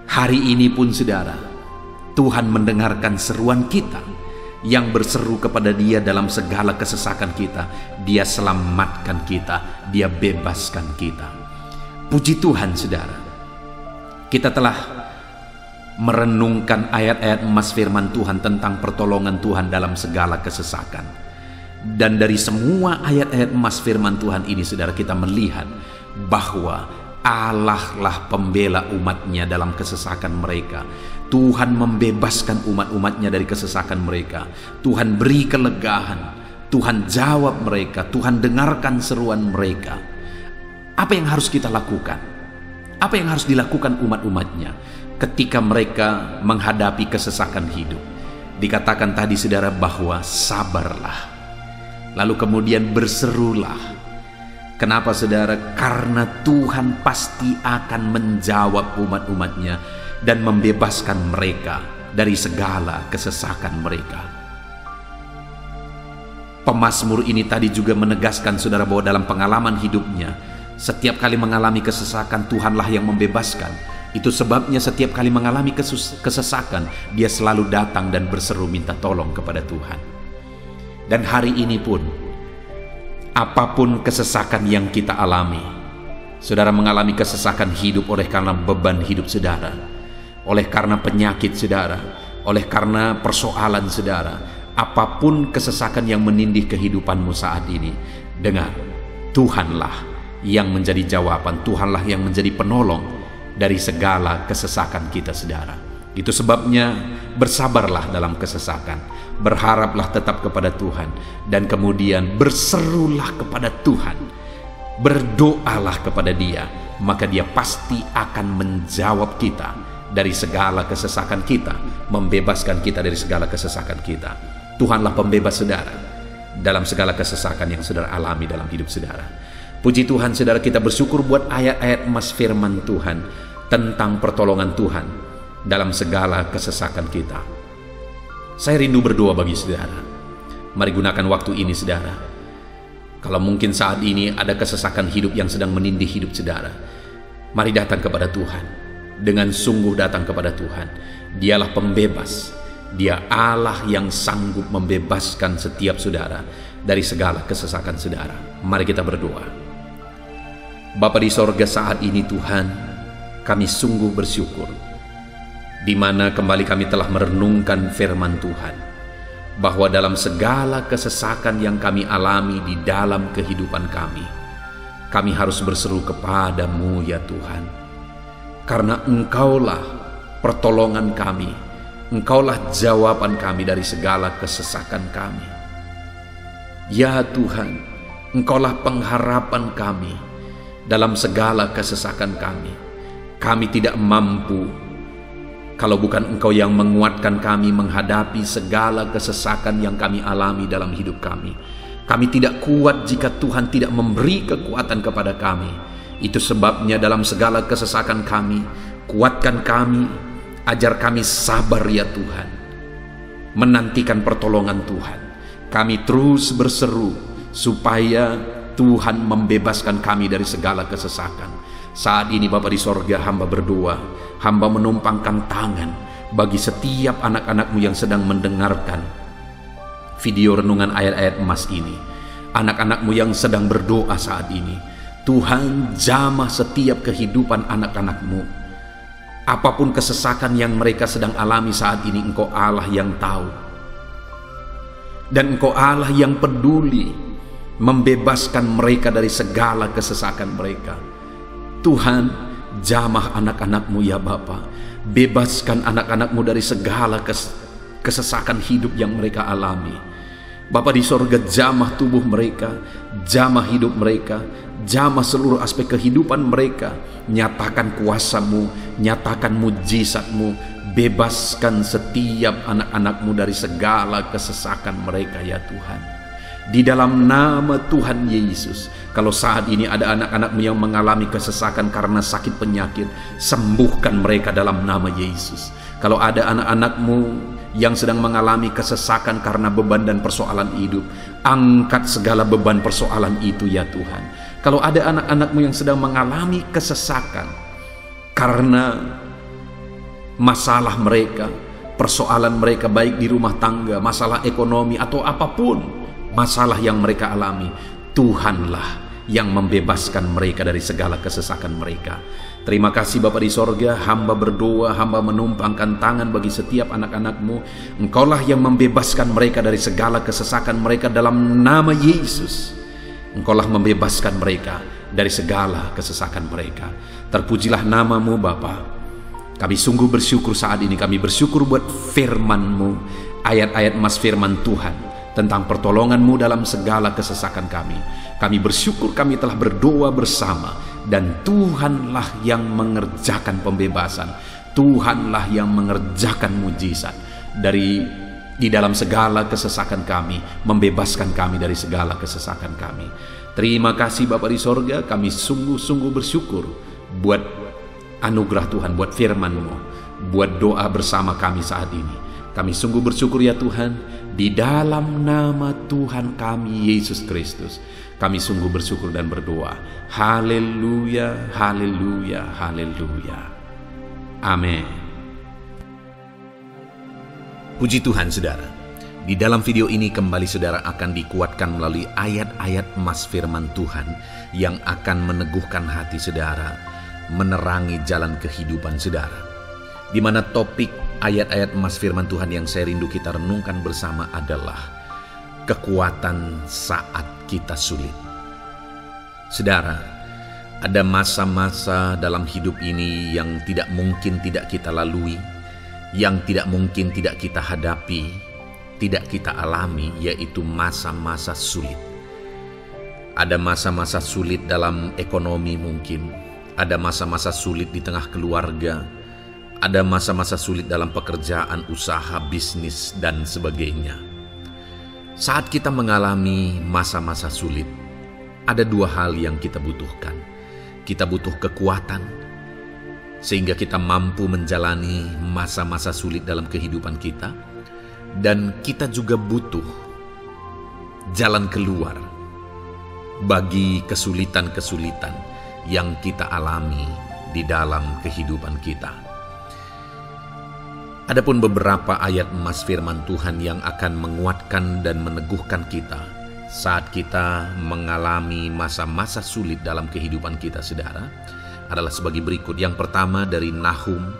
Hari ini pun, saudara, Tuhan mendengarkan seruan kita yang berseru kepada Dia dalam segala kesesakan kita. Dia selamatkan kita, Dia bebaskan kita. Puji Tuhan, saudara. Kita telah merenungkan ayat-ayat emas firman Tuhan tentang pertolongan Tuhan dalam segala kesesakan. Dan dari semua ayat-ayat emas firman Tuhan ini, saudara, kita melihat bahwa Allah lah pembela umatnya dalam kesesakan mereka. Tuhan membebaskan umat-umatnya dari kesesakan mereka. Tuhan beri kelegaan, Tuhan jawab mereka, Tuhan dengarkan seruan mereka. Apa yang harus kita lakukan? Apa yang harus dilakukan umat-umatnya ketika mereka menghadapi kesesakan hidup? Dikatakan tadi, saudara, bahwa sabarlah, lalu kemudian berserulah. Kenapa, saudara? Karena Tuhan pasti akan menjawab umat-umatnya dan membebaskan mereka dari segala kesesakan mereka. Pemazmur ini tadi juga menegaskan, saudara, bahwa dalam pengalaman hidupnya, setiap kali mengalami kesesakan, Tuhanlah yang membebaskan. Itu sebabnya setiap kali mengalami kesesakan, dia selalu datang dan berseru minta tolong kepada Tuhan. Dan hari ini pun, apapun kesesakan yang kita alami, saudara mengalami kesesakan hidup oleh karena beban hidup saudara, oleh karena penyakit saudara, oleh karena persoalan saudara, apapun kesesakan yang menindih kehidupanmu saat ini, dengar, Tuhanlah yang menjadi jawaban, Tuhanlah yang menjadi penolong dari segala kesesakan kita, saudara. Itu sebabnya bersabarlah dalam kesesakan, berharaplah tetap kepada Tuhan, dan kemudian berserulah kepada Tuhan, berdoalah kepada Dia, maka Dia pasti akan menjawab kita dari segala kesesakan kita, membebaskan kita dari segala kesesakan kita. Tuhanlah pembebas saudara dalam segala kesesakan yang saudara alami dalam hidup saudara. Puji Tuhan, saudara, kita bersyukur buat ayat-ayat emas firman Tuhan tentang pertolongan Tuhan dalam segala kesesakan kita. Saya rindu berdoa bagi saudara. Mari gunakan waktu ini, saudara. Kalau mungkin saat ini ada kesesakan hidup yang sedang menindih hidup saudara, mari datang kepada Tuhan. Dengan sungguh datang kepada Tuhan. Dialah pembebas. Dia Allah yang sanggup membebaskan setiap saudara dari segala kesesakan saudara. Mari kita berdoa. Bapa di sorga, saat ini Tuhan, kami sungguh bersyukur di mana kembali kami telah merenungkan firman Tuhan, bahwa dalam segala kesesakan yang kami alami di dalam kehidupan kami harus berseru kepadamu ya Tuhan, karena Engkaulah pertolongan kami, Engkaulah jawaban kami dari segala kesesakan kami. Ya Tuhan, Engkaulah pengharapan kami dalam segala kesesakan kami. Kami tidak mampu kalau bukan Engkau yang menguatkan kami menghadapi segala kesesakan yang kami alami dalam hidup kami. Kami tidak kuat jika Tuhan tidak memberi kekuatan kepada kami. Itu sebabnya dalam segala kesesakan kami, kuatkan kami, ajar kami sabar ya Tuhan, menantikan pertolongan Tuhan. Kami terus berseru supaya Tuhan membebaskan kami dari segala kesesakan. Saat ini Bapa di sorga, hamba berdoa, hamba menumpangkan tangan bagi setiap anak-anak-Mu yang sedang mendengarkan video renungan ayat-ayat emas ini. Anak-anak-Mu yang sedang berdoa saat ini, Tuhan jamah setiap kehidupan anak-anak-Mu. Apapun kesesakan yang mereka sedang alami saat ini, Engkau Allah yang tahu. Dan Engkau Allah yang peduli membebaskan mereka dari segala kesesakan mereka. Tuhan, jamah anak-anak-Mu ya Bapa. Bebaskan anak-anak-Mu dari segala kesesakan hidup yang mereka alami. Bapa di sorga, jamah tubuh mereka, jamah hidup mereka, jamah seluruh aspek kehidupan mereka. Nyatakan kuasa-Mu, nyatakan mujizat-Mu, bebaskan setiap anak-anak-Mu dari segala kesesakan mereka ya Tuhan. Di dalam nama Tuhan Yesus, kalau saat ini ada anak-anak-Mu yang mengalami kesesakan karena sakit penyakit, sembuhkan mereka dalam nama Yesus. Kalau ada anak-anak-Mu yang sedang mengalami kesesakan karena beban dan persoalan hidup, angkat segala beban persoalan itu ya Tuhan. Kalau ada anak-anak-Mu yang sedang mengalami kesesakan karena masalah mereka, persoalan mereka baik di rumah tangga, masalah ekonomi atau apapun masalah yang mereka alami, Tuhanlah yang membebaskan mereka dari segala kesesakan mereka. Terima kasih Bapa di sorga, hamba berdoa, hamba menumpangkan tangan bagi setiap anak-anak-Mu. Engkaulah yang membebaskan mereka dari segala kesesakan mereka dalam nama Yesus. Engkaulah membebaskan mereka dari segala kesesakan mereka. Terpujilah nama-Mu Bapa. Kami sungguh bersyukur saat ini, kami bersyukur buat firman-Mu, ayat-ayat mas firman Tuhan tentang pertolongan-Mu dalam segala kesesakan kami. Kami bersyukur kami telah berdoa bersama, dan Tuhanlah yang mengerjakan pembebasan, Tuhanlah yang mengerjakan mujizat di dalam segala kesesakan kami, membebaskan kami dari segala kesesakan kami. Terima kasih Bapa di sorga, kami sungguh-sungguh bersyukur buat anugerah Tuhan, buat firman-Mu, buat doa bersama kami saat ini. Kami sungguh bersyukur ya Tuhan, di dalam nama Tuhan kami Yesus Kristus, kami sungguh bersyukur dan berdoa. Haleluya, haleluya, haleluya. Amin. Puji Tuhan saudara. Di dalam video ini kembali saudara akan dikuatkan melalui ayat-ayat mas firman Tuhan yang akan meneguhkan hati saudara, menerangi jalan kehidupan saudara. Di mana topik ayat-ayat mas firman Tuhan yang saya rindu kita renungkan bersama adalah kekuatan saat kita sulit. Saudara, ada masa-masa dalam hidup ini yang tidak mungkin tidak kita lalui, yang tidak mungkin tidak kita hadapi, tidak kita alami, yaitu masa-masa sulit. Ada masa-masa sulit dalam ekonomi mungkin, ada masa-masa sulit di tengah keluarga, ada masa-masa sulit dalam pekerjaan, usaha, bisnis, dan sebagainya. Saat kita mengalami masa-masa sulit, ada dua hal yang kita butuhkan. Kita butuh kekuatan, sehingga kita mampu menjalani masa-masa sulit dalam kehidupan kita. Dan kita juga butuh jalan keluar bagi kesulitan-kesulitan yang kita alami di dalam kehidupan kita. Adapun beberapa ayat emas firman Tuhan yang akan menguatkan dan meneguhkan kita saat kita mengalami masa-masa sulit dalam kehidupan kita saudara, adalah sebagai berikut. Yang pertama dari Nahum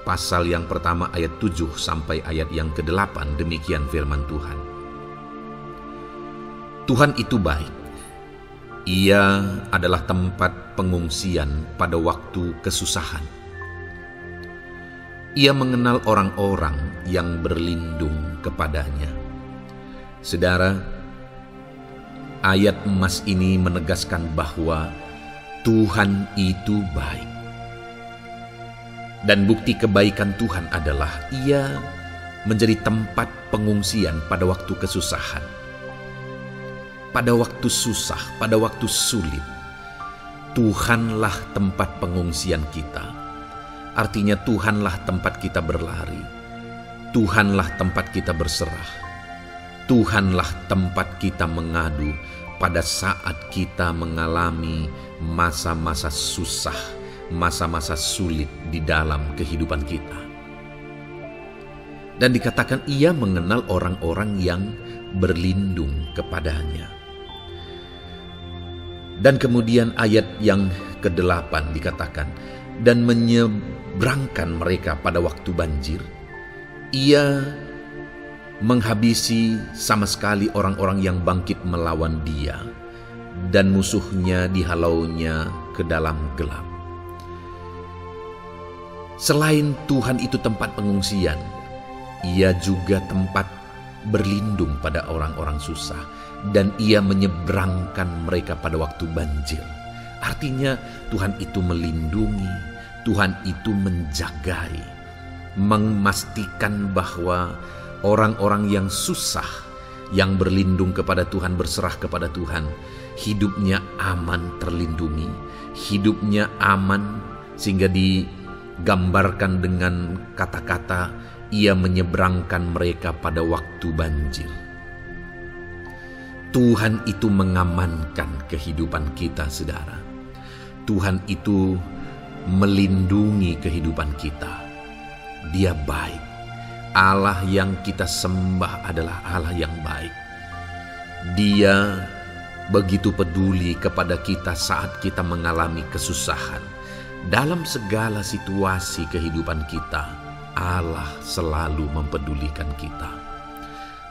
pasal yang pertama ayat 7 sampai ayat yang ke-8, demikian firman Tuhan. Tuhan itu baik. Ia adalah tempat pengungsian pada waktu kesusahan. Ia mengenal orang-orang yang berlindung kepadanya. Saudara, ayat emas ini menegaskan bahwa Tuhan itu baik. Dan bukti kebaikan Tuhan adalah Ia menjadi tempat pengungsian pada waktu kesusahan. Pada waktu susah, pada waktu sulit, Tuhanlah tempat pengungsian kita. Artinya Tuhanlah tempat kita berlari, Tuhanlah tempat kita berserah, Tuhanlah tempat kita mengadu pada saat kita mengalami masa-masa susah, masa-masa sulit di dalam kehidupan kita. Dan dikatakan Ia mengenal orang-orang yang berlindung kepadanya. Dan kemudian ayat yang ke-8 dikatakan, dan menyeberangkan mereka pada waktu banjir. Ia menghabisi sama sekali orang-orang yang bangkit melawan Dia, dan musuhnya dihalaunya ke dalam gelap. Selain Tuhan itu tempat pengungsian, Ia juga tempat berlindung pada orang-orang susah, dan Ia menyeberangkan mereka pada waktu banjir. Artinya Tuhan itu melindungi, Tuhan itu menjagai, memastikan bahwa orang-orang yang susah, yang berlindung kepada Tuhan, berserah kepada Tuhan, hidupnya aman, terlindungi, hidupnya aman, sehingga digambarkan dengan kata-kata Ia menyeberangkan mereka pada waktu banjir. Tuhan itu mengamankan kehidupan kita, saudara. Tuhan itu melindungi kehidupan kita. Dia baik. Allah yang kita sembah adalah Allah yang baik. Dia begitu peduli kepada kita saat kita mengalami kesusahan. Dalam segala situasi kehidupan kita, Allah selalu mempedulikan kita.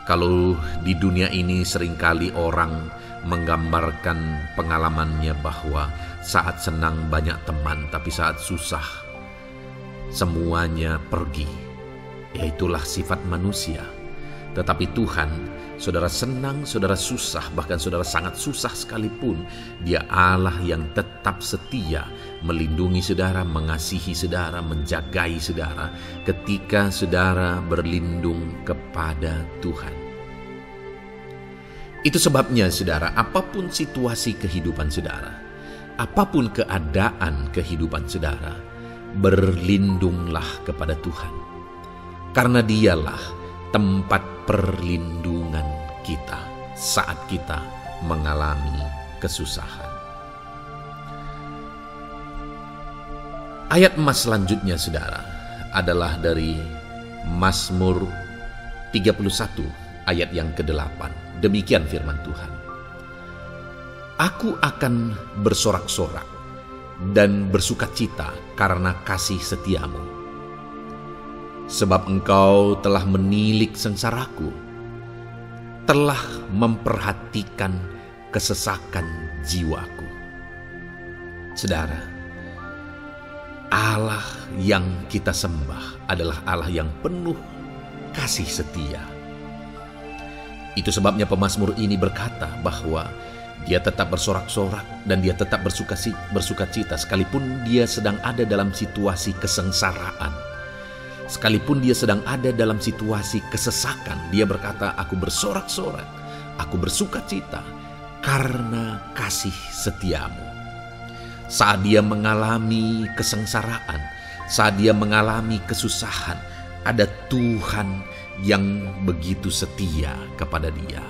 Kalau di dunia ini seringkali orang menggambarkan pengalamannya bahwa saat senang banyak teman, tapi saat susah semuanya pergi. Ya, itulah sifat manusia. Tetapi Tuhan, saudara senang, saudara susah, bahkan saudara sangat susah sekalipun, Dia Allah yang tetap setia melindungi saudara, mengasihi saudara, menjagai saudara ketika saudara berlindung kepada Tuhan. Itu sebabnya saudara, apapun situasi kehidupan saudara, apapun keadaan kehidupan saudara, berlindunglah kepada Tuhan. Karena Dialah tempat perlindungan kita saat kita mengalami kesusahan. Ayat emas selanjutnya saudara adalah dari Mazmur 31 ayat yang ke-8. Demikian firman Tuhan. Aku akan bersorak-sorak dan bersukacita karena kasih setiamu. Sebab Engkau telah menilik sengsaraku, telah memperhatikan kesesakan jiwaku. Saudara, Allah yang kita sembah adalah Allah yang penuh kasih setia. Itu sebabnya pemazmur ini berkata bahwa dia tetap bersorak-sorak dan dia tetap bersukacita sekalipun dia sedang ada dalam situasi kesengsaraan. Sekalipun dia sedang ada dalam situasi kesesakan, dia berkata, aku bersorak-sorak, aku bersukacita karena kasih setiamu. Saat dia mengalami kesengsaraan, saat dia mengalami kesusahan, ada Tuhan yang begitu setia kepada dia.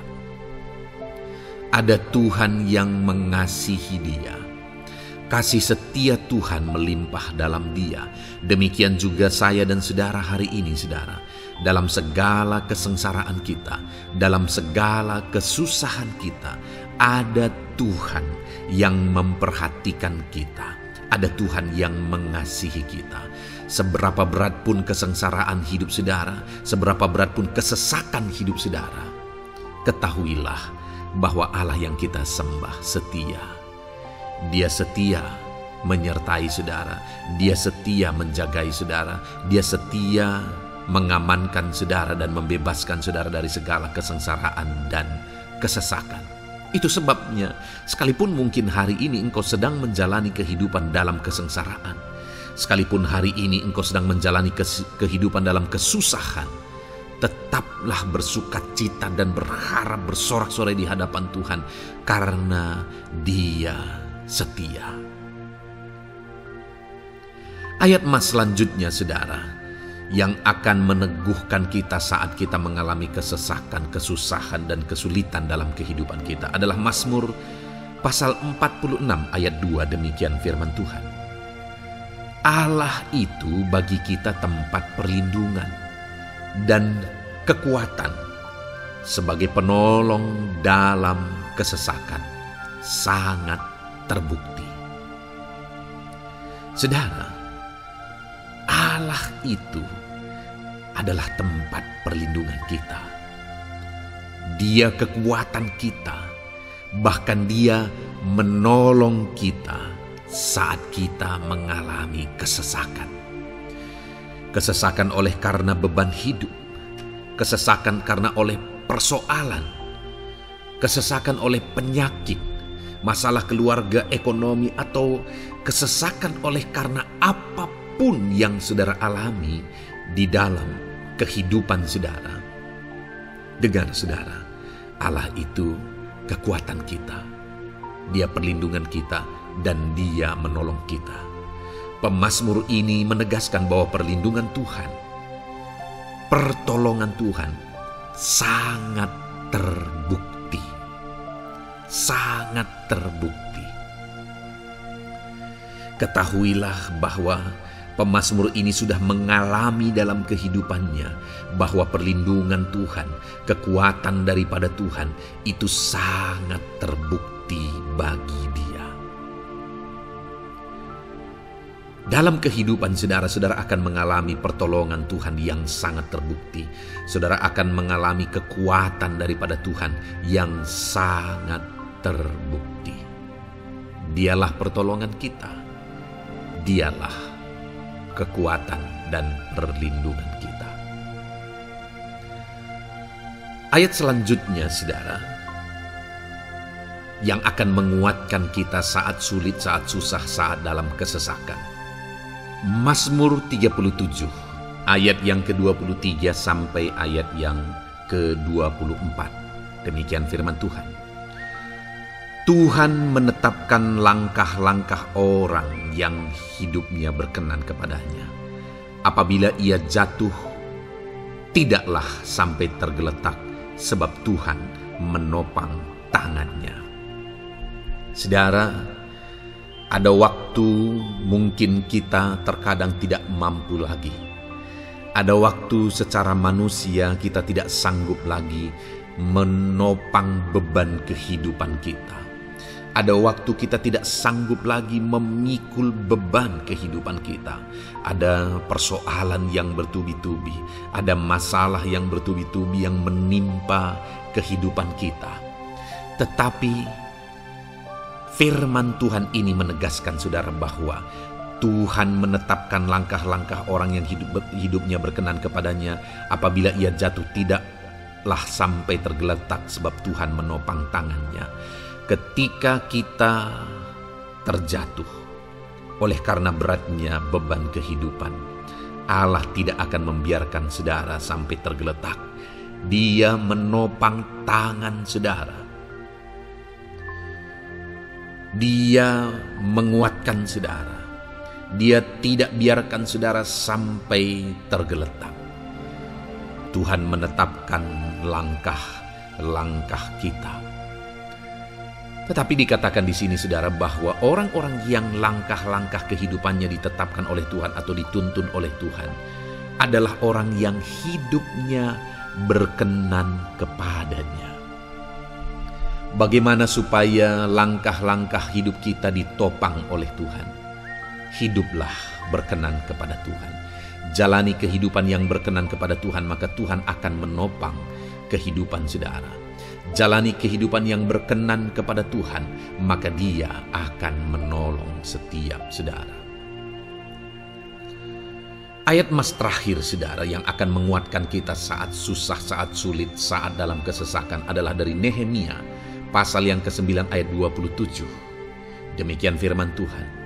Ada Tuhan yang mengasihi dia. Kasih setia Tuhan melimpah dalam dia. Demikian juga saya dan saudara hari ini, saudara. Dalam segala kesengsaraan kita, dalam segala kesusahan kita, ada Tuhan yang memperhatikan kita. Ada Tuhan yang mengasihi kita. Seberapa berat pun kesengsaraan hidup saudara, seberapa berat pun kesesakan hidup saudara, ketahuilah bahwa Allah yang kita sembah setia. Dia setia menyertai saudara, Dia setia menjagai saudara, Dia setia mengamankan saudara dan membebaskan saudara dari segala kesengsaraan dan kesesakan. Itu sebabnya sekalipun mungkin hari ini engkau sedang menjalani kehidupan dalam kesengsaraan, sekalipun hari ini engkau sedang menjalani kehidupan dalam kesusahan, tetaplah bersukacita dan berharap bersorak-sorai di hadapan Tuhan karena Dia setia. Ayat emas selanjutnya saudara, yang akan meneguhkan kita saat kita mengalami kesesakan, kesusahan dan kesulitan dalam kehidupan kita adalah Mazmur pasal 46 ayat 2. Demikian firman Tuhan. Allah itu bagi kita tempat perlindungan dan kekuatan sebagai penolong dalam kesesakan, sangat terbukti. Saudara, Allah itu adalah tempat perlindungan kita. Dia kekuatan kita, bahkan Dia menolong kita saat kita mengalami kesesakan. Kesesakan oleh karena beban hidup, kesesakan karena oleh persoalan, kesesakan oleh penyakit, masalah keluarga, ekonomi, atau kesesakan oleh karena apapun yang saudara alami di dalam kehidupan saudara. Dengar saudara, Allah itu kekuatan kita. Dia perlindungan kita dan Dia menolong kita. Pemazmur ini menegaskan bahwa perlindungan Tuhan, pertolongan Tuhan sangat terbukti. Sangat terbukti. Ketahuilah bahwa pemazmur ini sudah mengalami dalam kehidupannya bahwa perlindungan Tuhan, kekuatan daripada Tuhan itu sangat terbukti bagi dia. Dalam kehidupan saudara akan mengalami pertolongan Tuhan yang sangat terbukti. Saudara akan mengalami kekuatan daripada Tuhan yang sangat terbukti. Dialah pertolongan kita. Dialah kekuatan dan perlindungan kita. Ayat selanjutnya saudara, yang akan menguatkan kita saat sulit, saat susah, saat dalam kesesakan. Mazmur 37 ayat yang ke-23 sampai ayat yang ke-24. Demikian firman Tuhan. Tuhan menetapkan langkah-langkah orang yang hidupnya berkenan kepadanya. Apabila ia jatuh, tidaklah sampai tergeletak, sebab Tuhan menopang tangannya. Saudara, ada waktu mungkin kita terkadang tidak mampu lagi. Ada waktu secara manusia kita tidak sanggup lagi menopang beban kehidupan kita. Ada waktu kita tidak sanggup lagi memikul beban kehidupan kita. Ada persoalan yang bertubi-tubi, ada masalah yang bertubi-tubi yang menimpa kehidupan kita. Tetapi firman Tuhan ini menegaskan saudara bahwa Tuhan menetapkan langkah-langkah orang yang hidupnya berkenan kepadanya. Apabila ia jatuh, tidaklah sampai tergeletak, sebab Tuhan menopang tangannya. Ketika kita terjatuh oleh karena beratnya beban kehidupan, Allah tidak akan membiarkan saudara sampai tergeletak. Dia menopang tangan saudara. Dia menguatkan saudara. Dia tidak biarkan saudara sampai tergeletak. Tuhan menetapkan langkah-langkah kita. Tetapi dikatakan di sini saudara bahwa orang-orang yang langkah-langkah kehidupannya ditetapkan oleh Tuhan atau dituntun oleh Tuhan adalah orang yang hidupnya berkenan kepadanya. Bagaimana supaya langkah-langkah hidup kita ditopang oleh Tuhan? Hiduplah berkenan kepada Tuhan. Jalani kehidupan yang berkenan kepada Tuhan, maka Tuhan akan menopang kehidupan saudara. Jalani kehidupan yang berkenan kepada Tuhan, maka Dia akan menolong setiap saudara. Ayat mas terakhir saudara yang akan menguatkan kita saat susah, saat sulit, saat dalam kesesakan adalah dari Nehemia pasal yang ke-9 ayat 27. Demikian firman Tuhan.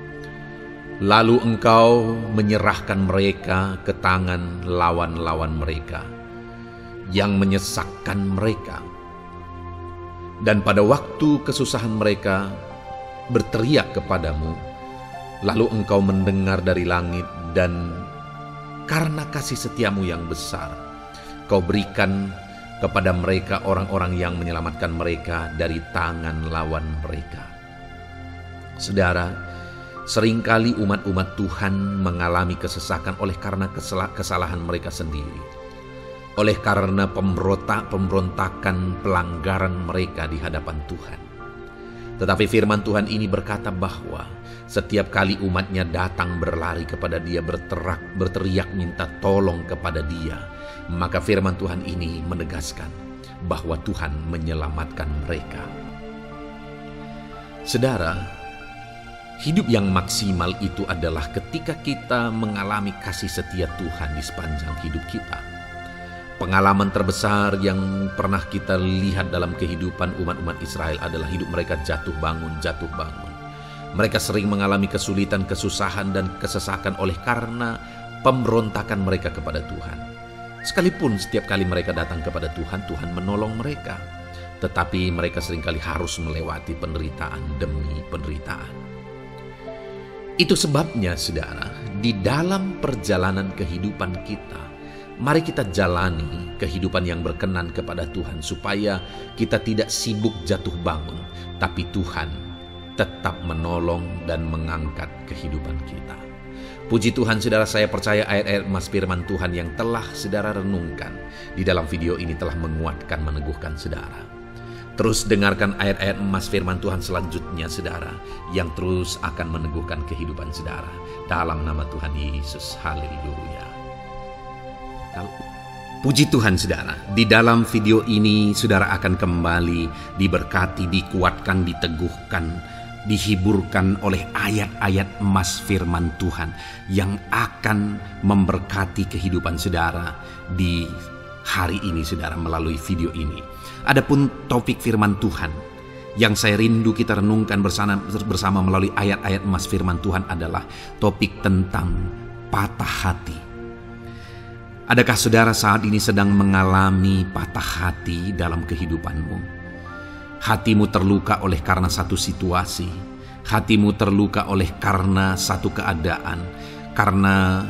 Lalu engkau menyerahkan mereka ke tangan lawan-lawan mereka yang menyesakkan mereka. Dan pada waktu kesusahan mereka berteriak kepadamu, lalu engkau mendengar dari langit, dan karena kasih setiamu yang besar, kau berikan kepada mereka orang-orang yang menyelamatkan mereka dari tangan lawan mereka. Saudara, seringkali umat-umat Tuhan mengalami kesesakan oleh karena kesalahan mereka sendiri. Oleh karena pemberontakan, pelanggaran mereka di hadapan Tuhan. Tetapi firman Tuhan ini berkata bahwa Setiap kali umatnya datang berlari kepada dia, berteriak minta tolong kepada dia, maka firman Tuhan ini menegaskan bahwa Tuhan menyelamatkan mereka. Saudara, hidup yang maksimal itu adalah ketika kita mengalami kasih setia Tuhan di sepanjang hidup kita. Pengalaman terbesar yang pernah kita lihat dalam kehidupan umat-umat Israel adalah hidup mereka jatuh bangun. Mereka sering mengalami kesulitan, kesusahan, dan kesesakan oleh karena pemberontakan mereka kepada Tuhan. Sekalipun setiap kali mereka datang kepada Tuhan, Tuhan menolong mereka. Tetapi mereka seringkali harus melewati penderitaan demi penderitaan. Itu sebabnya, saudara, di dalam perjalanan kehidupan kita, mari kita jalani kehidupan yang berkenan kepada Tuhan supaya kita tidak sibuk jatuh bangun, tapi Tuhan tetap menolong dan mengangkat kehidupan kita. Puji Tuhan, saudara, saya percaya ayat-ayat emas firman Tuhan yang telah saudara renungkan di dalam video ini telah menguatkan, meneguhkan saudara. Terus dengarkan ayat-ayat emas firman Tuhan selanjutnya, saudara, yang terus akan meneguhkan kehidupan saudara. Dalam nama Tuhan Yesus, haleluya. Puji Tuhan, saudara, di dalam video ini saudara akan kembali diberkati, dikuatkan, diteguhkan, dihiburkan oleh ayat-ayat emas firman Tuhan yang akan memberkati kehidupan saudara di hari ini, saudara, melalui video ini. Adapun topik firman Tuhan yang saya rindu kita renungkan bersama melalui ayat-ayat emas firman Tuhan adalah topik tentang patah hati. Adakah saudara saat ini sedang mengalami patah hati dalam kehidupanmu? Hatimu terluka oleh karena satu situasi, hatimu terluka oleh karena satu keadaan, karena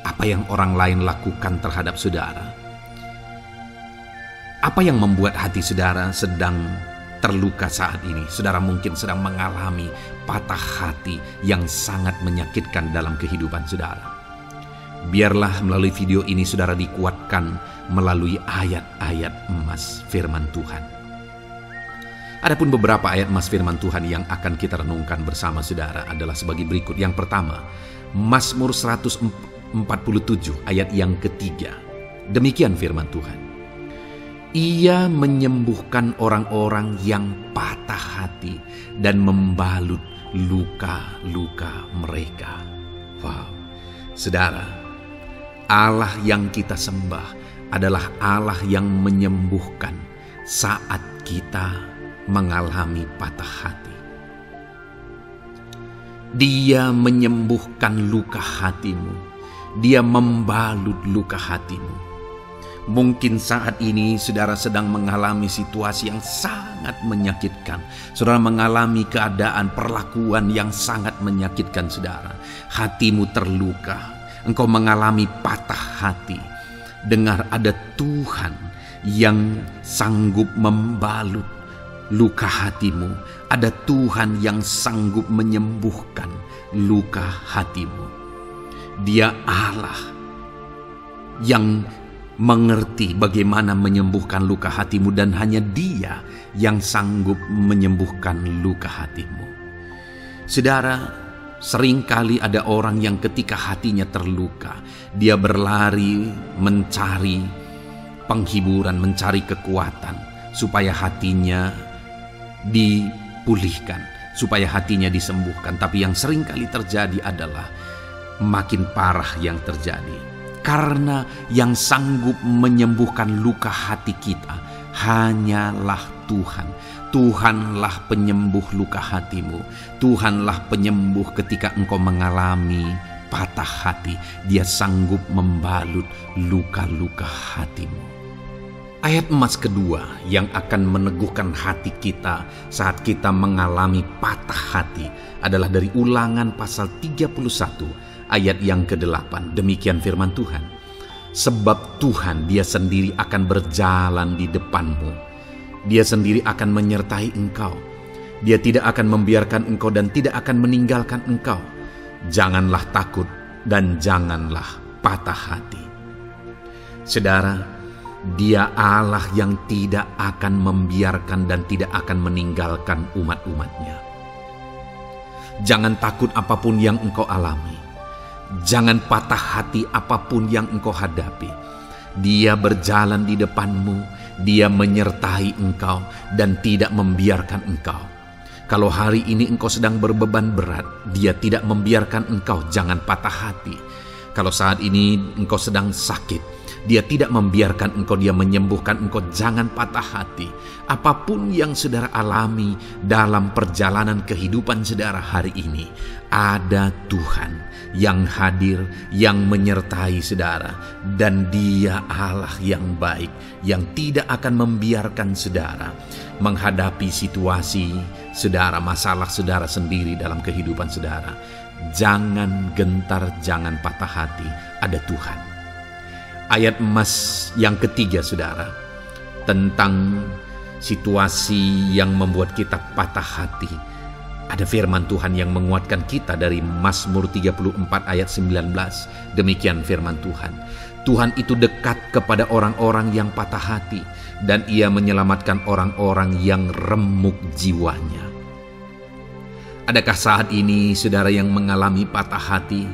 apa yang orang lain lakukan terhadap saudara. Apa yang membuat hati saudara sedang terluka saat ini? Saudara mungkin sedang mengalami patah hati yang sangat menyakitkan dalam kehidupan saudara. Biarlah melalui video ini saudara dikuatkan melalui ayat-ayat emas firman Tuhan. Adapun beberapa ayat emas firman Tuhan yang akan kita renungkan bersama saudara adalah sebagai berikut. Yang pertama, Mazmur 147 ayat yang ketiga. Demikian firman Tuhan. Ia menyembuhkan orang-orang yang patah hati dan membalut luka-luka mereka. Wow, saudara, Allah yang kita sembah adalah Allah yang menyembuhkan saat kita mengalami patah hati. Dia menyembuhkan luka hatimu. Dia membalut luka hatimu. Mungkin saat ini saudara sedang mengalami situasi yang sangat menyakitkan. Saudara mengalami keadaan perlakuan yang sangat menyakitkan saudara. Hatimu terluka. Engkau mengalami patah hati. Dengar, ada Tuhan yang sanggup membalut luka hatimu. Ada Tuhan yang sanggup menyembuhkan luka hatimu. Dia Allah yang mengerti bagaimana menyembuhkan luka hatimu, dan hanya Dia yang sanggup menyembuhkan luka hatimu. Saudara, seringkali ada orang yang ketika hatinya terluka, dia berlari mencari penghiburan, mencari kekuatan supaya hatinya dipulihkan, supaya hatinya disembuhkan. Tapi yang seringkali terjadi adalah makin parah yang terjadi. Karena yang sanggup menyembuhkan luka hati kita hanyalah Tuhan. Tuhanlah penyembuh luka hatimu. Tuhanlah penyembuh ketika engkau mengalami patah hati. Dia sanggup membalut luka-luka hatimu. Ayat emas kedua yang akan meneguhkan hati kita saat kita mengalami patah hati adalah dari Ulangan pasal 31 ayat yang ke-8. Demikian firman Tuhan. Sebab Tuhan Dia sendiri akan berjalan di depanmu. Dia sendiri akan menyertai engkau. Dia tidak akan membiarkan engkau dan tidak akan meninggalkan engkau. Janganlah takut dan janganlah patah hati. Saudara, Dia Allah yang tidak akan membiarkan dan tidak akan meninggalkan umat-umatnya. Jangan takut apapun yang engkau alami. Jangan patah hati apapun yang engkau hadapi. Dia berjalan di depanmu, Dia menyertai engkau dan tidak membiarkan engkau. Kalau hari ini engkau sedang berbeban berat, Dia tidak membiarkan engkau, jangan patah hati. Kalau saat ini engkau sedang sakit, Dia tidak membiarkan engkau, Dia menyembuhkan engkau, jangan patah hati. Apapun yang saudara alami dalam perjalanan kehidupan saudara hari ini, ada Tuhan yang hadir, yang menyertai saudara, dan Dia Allah yang baik, yang tidak akan membiarkan saudara menghadapi situasi saudara, masalah saudara sendiri dalam kehidupan saudara. Jangan gentar, jangan patah hati, ada Tuhan. Ayat emas yang ketiga saudara, tentang situasi yang membuat kita patah hati. Ada firman Tuhan yang menguatkan kita dari Mazmur 34 ayat 19. Demikian firman Tuhan. Tuhan itu dekat kepada orang-orang yang patah hati, dan Ia menyelamatkan orang-orang yang remuk jiwanya. Adakah saat ini saudara yang mengalami patah hati?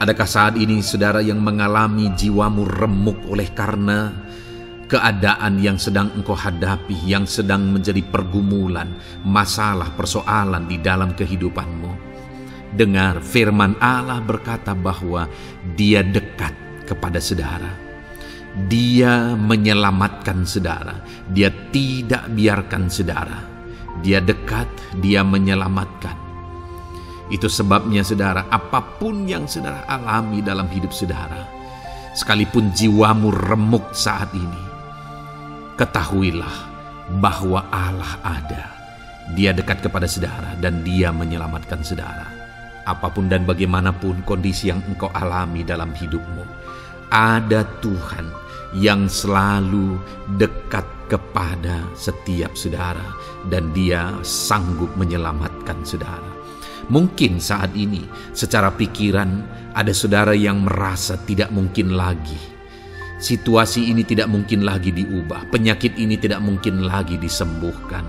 Adakah saat ini saudara yang mengalami jiwamu remuk oleh karena keadaan yang sedang engkau hadapi, yang sedang menjadi pergumulan, masalah, persoalan di dalam kehidupanmu? Dengar, firman Allah berkata bahwa Dia dekat kepada saudara. Dia menyelamatkan saudara. Dia tidak biarkan saudara. Dia dekat, Dia menyelamatkan. Itu sebabnya saudara, apapun yang saudara alami dalam hidup saudara, sekalipun jiwamu remuk saat ini, ketahuilah bahwa Allah ada. Dia dekat kepada saudara dan Dia menyelamatkan saudara. Apapun dan bagaimanapun kondisi yang engkau alami dalam hidupmu, ada Tuhan yang selalu dekat kepada setiap saudara, dan Dia sanggup menyelamatkan saudara. Mungkin saat ini secara pikiran ada saudara yang merasa tidak mungkin lagi. Situasi ini tidak mungkin lagi diubah. Penyakit ini tidak mungkin lagi disembuhkan.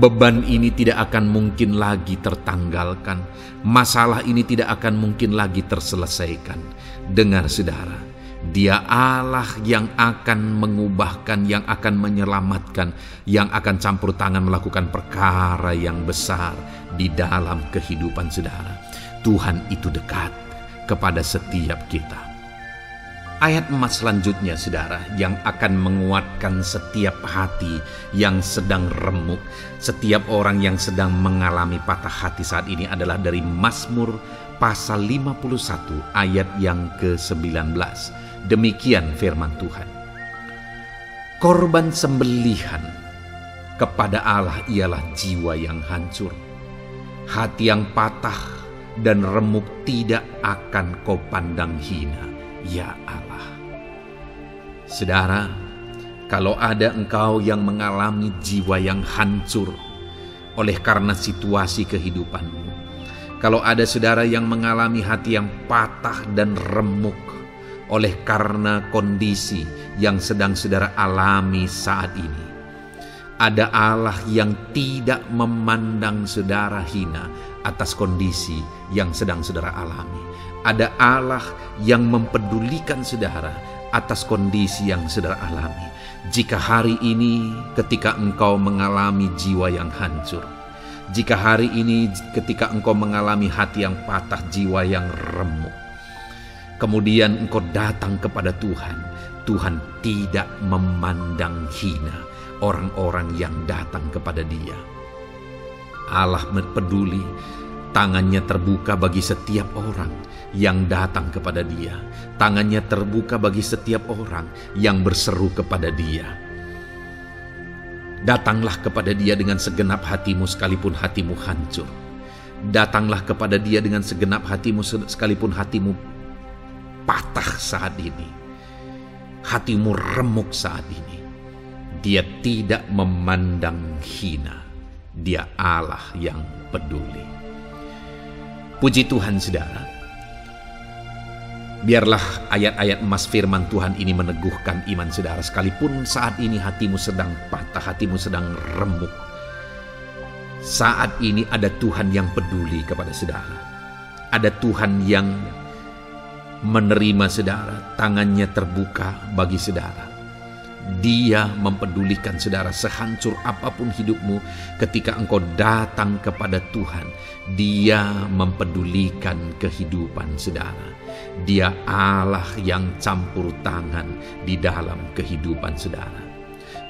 Beban ini tidak akan mungkin lagi tertanggalkan. Masalah ini tidak akan mungkin lagi terselesaikan. Dengar saudara, Dia Allah yang akan mengubahkan, yang akan menyelamatkan, yang akan campur tangan melakukan perkara yang besar di dalam kehidupan saudara. Tuhan itu dekat kepada setiap kita. Ayat emas selanjutnya saudara, yang akan menguatkan setiap hati yang sedang remuk, setiap orang yang sedang mengalami patah hati saat ini adalah dari Mazmur pasal 51 ayat yang ke-19. Demikian firman Tuhan. Korban sembelihan kepada Allah ialah jiwa yang hancur. Hati yang patah dan remuk tidak akan kau pandang hina, ya Allah. Saudara, kalau ada engkau yang mengalami jiwa yang hancur oleh karena situasi kehidupanmu, kalau ada saudara yang mengalami hati yang patah dan remuk oleh karena kondisi yang sedang saudara alami saat ini, ada Allah yang tidak memandang saudara hina atas kondisi yang sedang saudara alami. Ada Allah yang mempedulikan saudara atas kondisi yang saudara alami. Jika hari ini ketika engkau mengalami jiwa yang hancur, jika hari ini ketika engkau mengalami hati yang patah, jiwa yang remuk, kemudian engkau datang kepada Tuhan, Tuhan tidak memandang hina orang-orang yang datang kepada Dia. Allah peduli, tangannya terbuka bagi setiap orang yang datang kepada Dia. Tangannya terbuka bagi setiap orang yang berseru kepada Dia. Datanglah kepada Dia dengan segenap hatimu sekalipun hatimu hancur. Datanglah kepada Dia dengan segenap hatimu sekalipun hatimu patah saat ini, hatimu remuk saat ini. Dia tidak memandang hina. Dia Allah yang peduli. Puji Tuhan saudara. Biarlah ayat-ayat emas firman Tuhan ini meneguhkan iman saudara. Sekalipun saat ini hatimu sedang patah, hatimu sedang remuk, Saat ini ada Tuhan yang peduli kepada saudara. Ada Tuhan yang menerima saudara, tangannya terbuka bagi saudara. Dia mempedulikan saudara sehancur apapun hidupmu. Ketika engkau datang kepada Tuhan, Dia mempedulikan kehidupan saudara. Dia Allah yang campur tangan di dalam kehidupan saudara.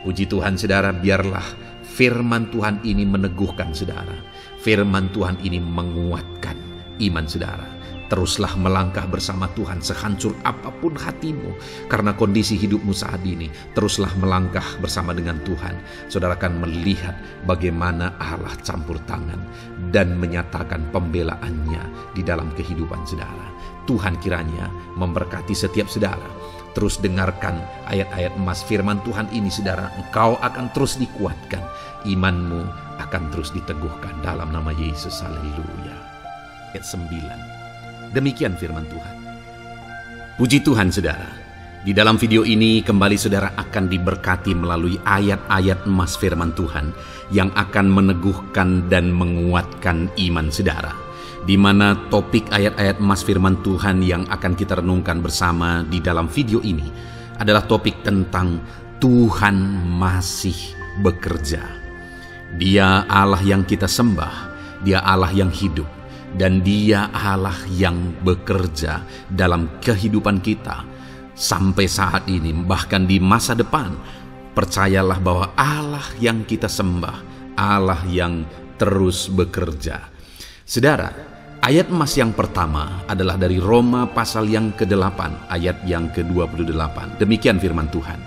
Puji Tuhan saudara, biarlah firman Tuhan ini meneguhkan saudara. Firman Tuhan ini menguatkan iman saudara. Teruslah melangkah bersama Tuhan sehancur apapun hatimu karena kondisi hidupmu saat ini. Teruslah melangkah bersama dengan Tuhan. Saudara akan melihat bagaimana Allah campur tangan dan menyatakan pembelaannya di dalam kehidupan saudara. Tuhan kiranya memberkati setiap saudara. Terus dengarkan ayat-ayat emas firman Tuhan ini saudara. Engkau akan terus dikuatkan. Imanmu akan terus diteguhkan dalam nama Yesus. Haleluya. Ayat 9. Demikian firman Tuhan. Puji Tuhan saudara. Di dalam video ini kembali saudara akan diberkati melalui ayat-ayat emas firman Tuhan yang akan meneguhkan dan menguatkan iman saudara. Di mana topik ayat-ayat emas firman Tuhan yang akan kita renungkan bersama di dalam video ini adalah topik tentang Tuhan masih bekerja. Dia Allah yang kita sembah, Dia Allah yang hidup. Dan Dia Allah yang bekerja dalam kehidupan kita sampai saat ini, bahkan di masa depan. Percayalah bahwa Allah yang kita sembah, Allah yang terus bekerja. Saudara, ayat emas yang pertama adalah dari Roma pasal yang ke-8, ayat yang ke-28. Demikian firman Tuhan.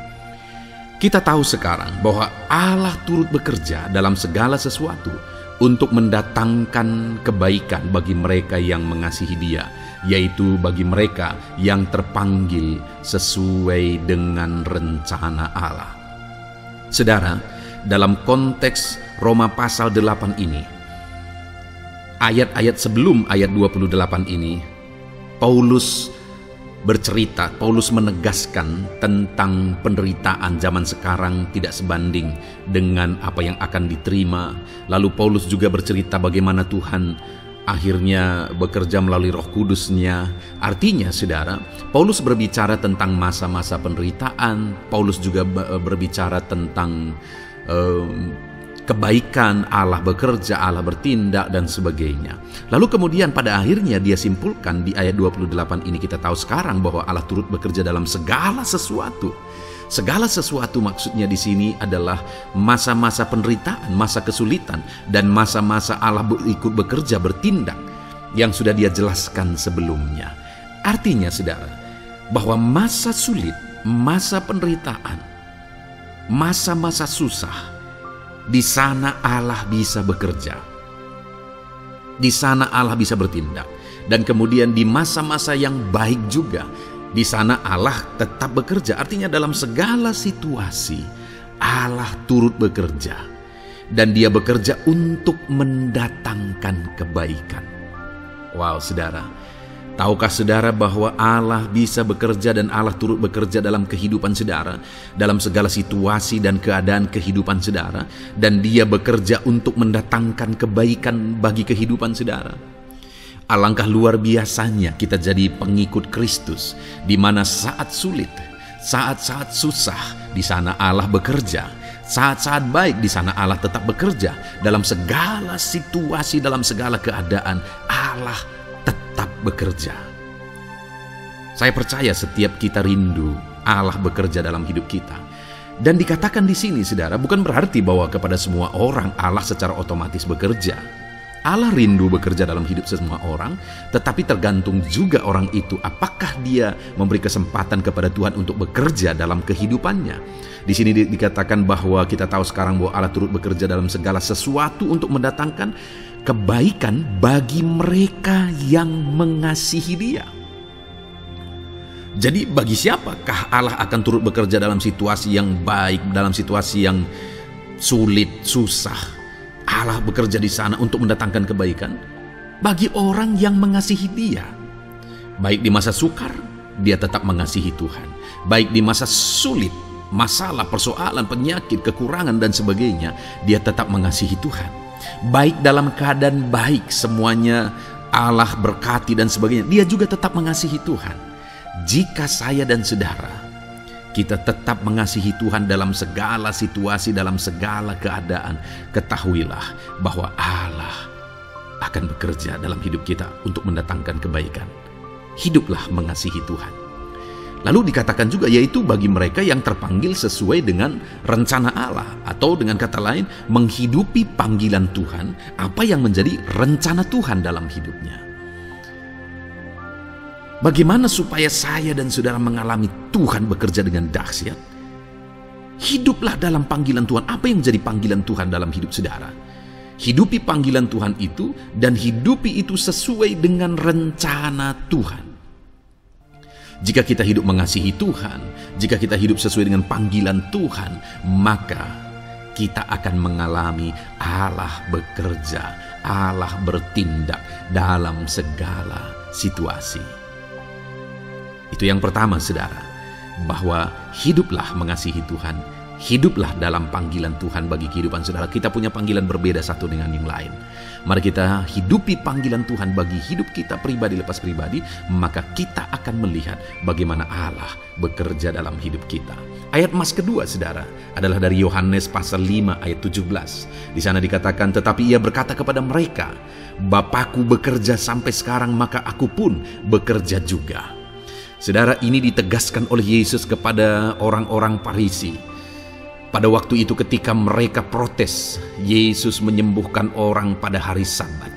Kita tahu sekarang bahwa Allah turut bekerja dalam segala sesuatu untuk mendatangkan kebaikan bagi mereka yang mengasihi Dia, yaitu bagi mereka yang terpanggil sesuai dengan rencana Allah. Saudara, dalam konteks Roma pasal 8 ini, ayat-ayat sebelum ayat 28 ini, Paulus menegaskan tentang penderitaan zaman sekarang tidak sebanding dengan apa yang akan diterima. Lalu Paulus juga bercerita bagaimana Tuhan akhirnya bekerja melalui Roh Kudus-Nya. Artinya saudara, Paulus berbicara tentang masa-masa penderitaan. Paulus juga berbicara tentang kebaikan, Allah bekerja, Allah bertindak dan sebagainya. Lalu kemudian pada akhirnya dia simpulkan di ayat 28 ini, kita tahu sekarang bahwa Allah turut bekerja dalam segala sesuatu. Segala sesuatu maksudnya di sini adalah masa-masa penderitaan, masa kesulitan, dan masa-masa Allah ikut bekerja, bertindak yang sudah Dia jelaskan sebelumnya. Artinya saudara, bahwa masa sulit, masa penderitaan, masa-masa susah, di sana Allah bisa bekerja. Di sana Allah bisa bertindak. Dan kemudian di masa-masa yang baik juga, di sana Allah tetap bekerja. Artinya dalam segala situasi Allah turut bekerja. Dan Dia bekerja untuk mendatangkan kebaikan. Wow saudara, tahukah saudara bahwa Allah bisa bekerja dan Allah turut bekerja dalam kehidupan saudara, dalam segala situasi dan keadaan kehidupan saudara, dan Dia bekerja untuk mendatangkan kebaikan bagi kehidupan saudara. Alangkah luar biasanya kita jadi pengikut Kristus, di mana saat sulit, saat-saat susah, di sana Allah bekerja. Saat-saat baik, di sana Allah tetap bekerja. Dalam segala situasi, dalam segala keadaan, Allah tetap bekerja. Saya percaya setiap kita rindu Allah bekerja dalam hidup kita. Dan dikatakan di sini saudara, bukan berarti bahwa kepada semua orang Allah secara otomatis bekerja. Allah rindu bekerja dalam hidup semua orang, tetapi tergantung juga orang itu apakah dia memberi kesempatan kepada Tuhan untuk bekerja dalam kehidupannya. Di sini dikatakan bahwa kita tahu sekarang bahwa Allah turut bekerja dalam segala sesuatu untuk mendatangkan kebaikan bagi mereka yang mengasihi Dia. Jadi bagi siapakah Allah akan turut bekerja dalam situasi yang baik, dalam situasi yang sulit, susah? Allah bekerja di sana untuk mendatangkan kebaikan bagi orang yang mengasihi Dia. Baik di masa sukar, dia tetap mengasihi Tuhan. Baik di masa sulit, masalah, persoalan, penyakit, kekurangan dan sebagainya, dia tetap mengasihi Tuhan. Baik dalam keadaan baik, semuanya Allah berkati dan sebagainya, dia juga tetap mengasihi Tuhan. Jika saya dan saudara, kita tetap mengasihi Tuhan dalam segala situasi, dalam segala keadaan, ketahuilah bahwa Allah akan bekerja dalam hidup kita untuk mendatangkan kebaikan. Hiduplah mengasihi Tuhan. Lalu dikatakan juga, yaitu bagi mereka yang terpanggil sesuai dengan rencana Allah, atau dengan kata lain, menghidupi panggilan Tuhan, apa yang menjadi rencana Tuhan dalam hidupnya. Bagaimana supaya saya dan saudara mengalami Tuhan bekerja dengan dahsyat? Hiduplah dalam panggilan Tuhan. Apa yang menjadi panggilan Tuhan dalam hidup saudara? Hidupi panggilan Tuhan itu, dan hidupi itu sesuai dengan rencana Tuhan. Jika kita hidup mengasihi Tuhan, jika kita hidup sesuai dengan panggilan Tuhan, maka kita akan mengalami Allah bekerja, Allah bertindak dalam segala situasi. Itu yang pertama, saudara, bahwa hiduplah mengasihi Tuhan, hiduplah dalam panggilan Tuhan bagi kehidupan saudara. Kita punya panggilan berbeda satu dengan yang lain. Mari kita hidupi panggilan Tuhan bagi hidup kita pribadi lepas pribadi, maka kita akan melihat bagaimana Allah bekerja dalam hidup kita. Ayat emas kedua, saudara, adalah dari Yohanes pasal 5 ayat 17. Di sana dikatakan, tetapi ia berkata kepada mereka, Bapakku bekerja sampai sekarang, maka aku pun bekerja juga. Saudara, ini ditegaskan oleh Yesus kepada orang-orang Farisi. Pada waktu itu ketika mereka protes, Yesus menyembuhkan orang pada hari Sabat.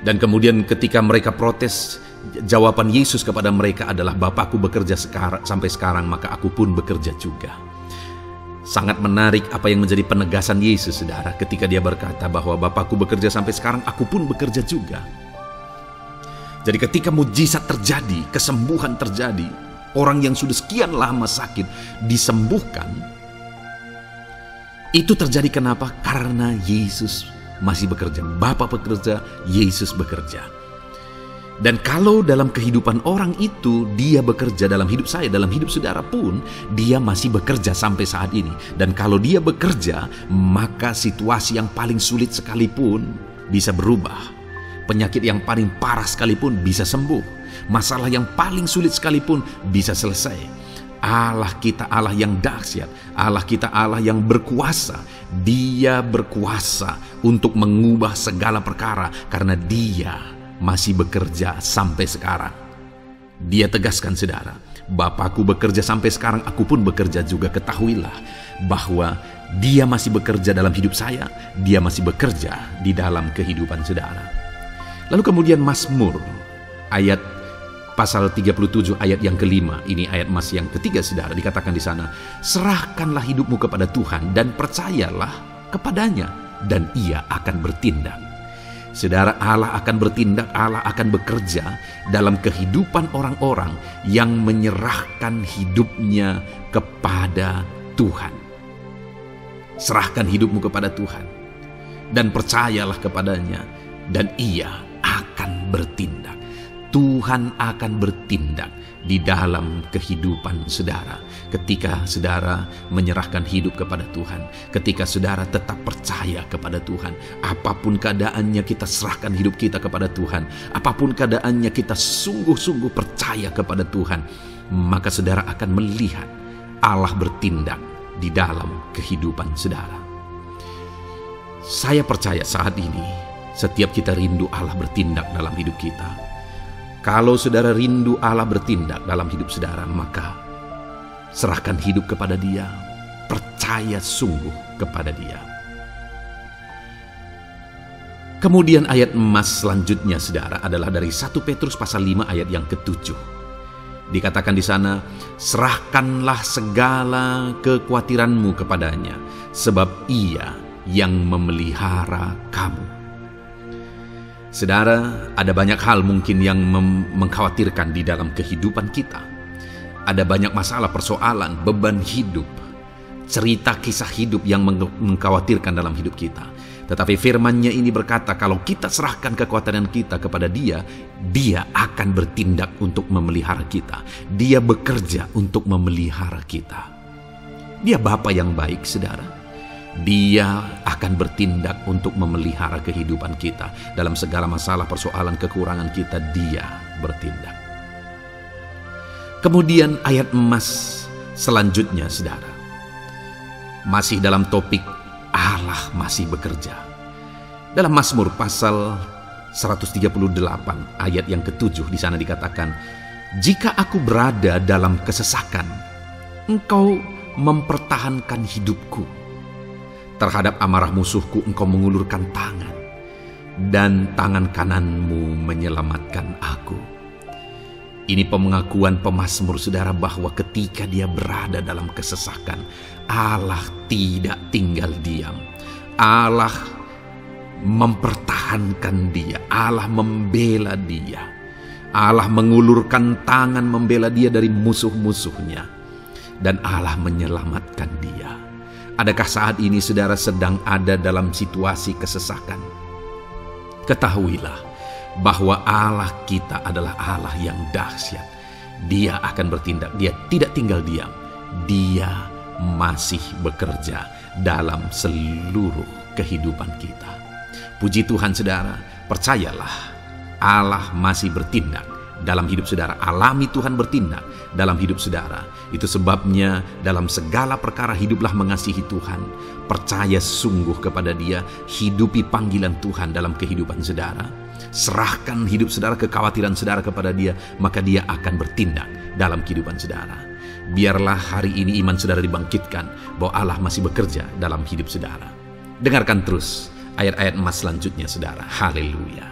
Dan kemudian ketika mereka protes, jawaban Yesus kepada mereka adalah, Bapakku bekerja sampai sekarang, maka aku pun bekerja juga. Sangat menarik apa yang menjadi penegasan Yesus, saudara, ketika dia berkata bahwa Bapakku bekerja sampai sekarang, aku pun bekerja juga. Jadi ketika mujizat terjadi, kesembuhan terjadi, orang yang sudah sekian lama sakit disembuhkan. Itu terjadi kenapa? Karena Yesus masih bekerja. Bapa bekerja, Yesus bekerja. Dan kalau dalam kehidupan orang itu dia bekerja, dalam hidup saya, dalam hidup saudara pun, dia masih bekerja sampai saat ini. Dan kalau dia bekerja, maka situasi yang paling sulit sekalipun bisa berubah. Penyakit yang paling parah sekalipun bisa sembuh. Masalah yang paling sulit sekalipun bisa selesai. Allah kita Allah yang dahsyat, Allah kita Allah yang berkuasa. Dia berkuasa untuk mengubah segala perkara karena dia masih bekerja sampai sekarang. Dia tegaskan, saudara, Bapakku bekerja sampai sekarang, aku pun bekerja juga. Ketahuilah bahwa dia masih bekerja dalam hidup saya, dia masih bekerja di dalam kehidupan saudara. Lalu kemudian Mazmur ayat pasal 37 ayat yang kelima, ini ayat emas yang ketiga, saudara, dikatakan di sana, serahkanlah hidupmu kepada Tuhan dan percayalah kepadanya, dan ia akan bertindak. Saudara, Allah akan bertindak, Allah akan bekerja dalam kehidupan orang-orang yang menyerahkan hidupnya kepada Tuhan. Serahkan hidupmu kepada Tuhan dan percayalah kepadanya, dan ia akan bertindak. Tuhan akan bertindak di dalam kehidupan saudara. Ketika saudara menyerahkan hidup kepada Tuhan, ketika saudara tetap percaya kepada Tuhan, apapun keadaannya kita serahkan hidup kita kepada Tuhan, apapun keadaannya kita sungguh-sungguh percaya kepada Tuhan, maka saudara akan melihat Allah bertindak di dalam kehidupan saudara. Saya percaya saat ini setiap kita rindu Allah bertindak dalam hidup kita. Kalau saudara rindu Allah bertindak dalam hidup saudara, maka serahkan hidup kepada Dia, percaya sungguh kepada Dia. Kemudian ayat emas selanjutnya, saudara, adalah dari 1 Petrus pasal 5 ayat yang ke-7. Dikatakan di sana, serahkanlah segala kekhawatiranmu kepadanya, sebab Ia yang memelihara kamu. Saudara, ada banyak hal mungkin yang mengkhawatirkan di dalam kehidupan kita. Ada banyak masalah, persoalan, beban hidup, cerita kisah hidup yang mengkhawatirkan dalam hidup kita. Tetapi firman-Nya ini berkata, kalau kita serahkan kekhawatiran kita kepada Dia, Dia akan bertindak untuk memelihara kita. Dia bekerja untuk memelihara kita. Dia Bapa yang baik, saudara. Dia akan bertindak untuk memelihara kehidupan kita. Dalam segala masalah, persoalan, kekurangan kita, Dia bertindak. Kemudian ayat emas selanjutnya, saudara, masih dalam topik Allah masih bekerja. Dalam Mazmur pasal 138 ayat yang ke-7, di sana dikatakan, "Jika aku berada dalam kesesakan, Engkau mempertahankan hidupku. Terhadap amarah musuhku Engkau mengulurkan tangan, dan tangan kananmu menyelamatkan aku." Ini pengakuan pemazmur, saudara, bahwa ketika dia berada dalam kesesakan, Allah tidak tinggal diam. Allah mempertahankan dia. Allah membela dia. Allah mengulurkan tangan membela dia dari musuh-musuhnya. Dan Allah menyelamatkan dia. Adakah saat ini saudara sedang ada dalam situasi kesesakan? Ketahuilah bahwa Allah kita adalah Allah yang dahsyat. Dia akan bertindak, Dia tidak tinggal diam. Dia masih bekerja dalam seluruh kehidupan kita. Puji Tuhan saudara, percayalah Allah masih bertindak dalam hidup saudara. Alami Tuhan bertindak dalam hidup saudara. Itu sebabnya dalam segala perkara hiduplah mengasihi Tuhan. Percaya sungguh kepada Dia, hidupi panggilan Tuhan dalam kehidupan saudara. Serahkan hidup saudara, kekhawatiran saudara kepada Dia, maka Dia akan bertindak dalam kehidupan saudara. Biarlah hari ini iman saudara dibangkitkan bahwa Allah masih bekerja dalam hidup saudara. Dengarkan terus ayat-ayat emas selanjutnya saudara. Haleluya.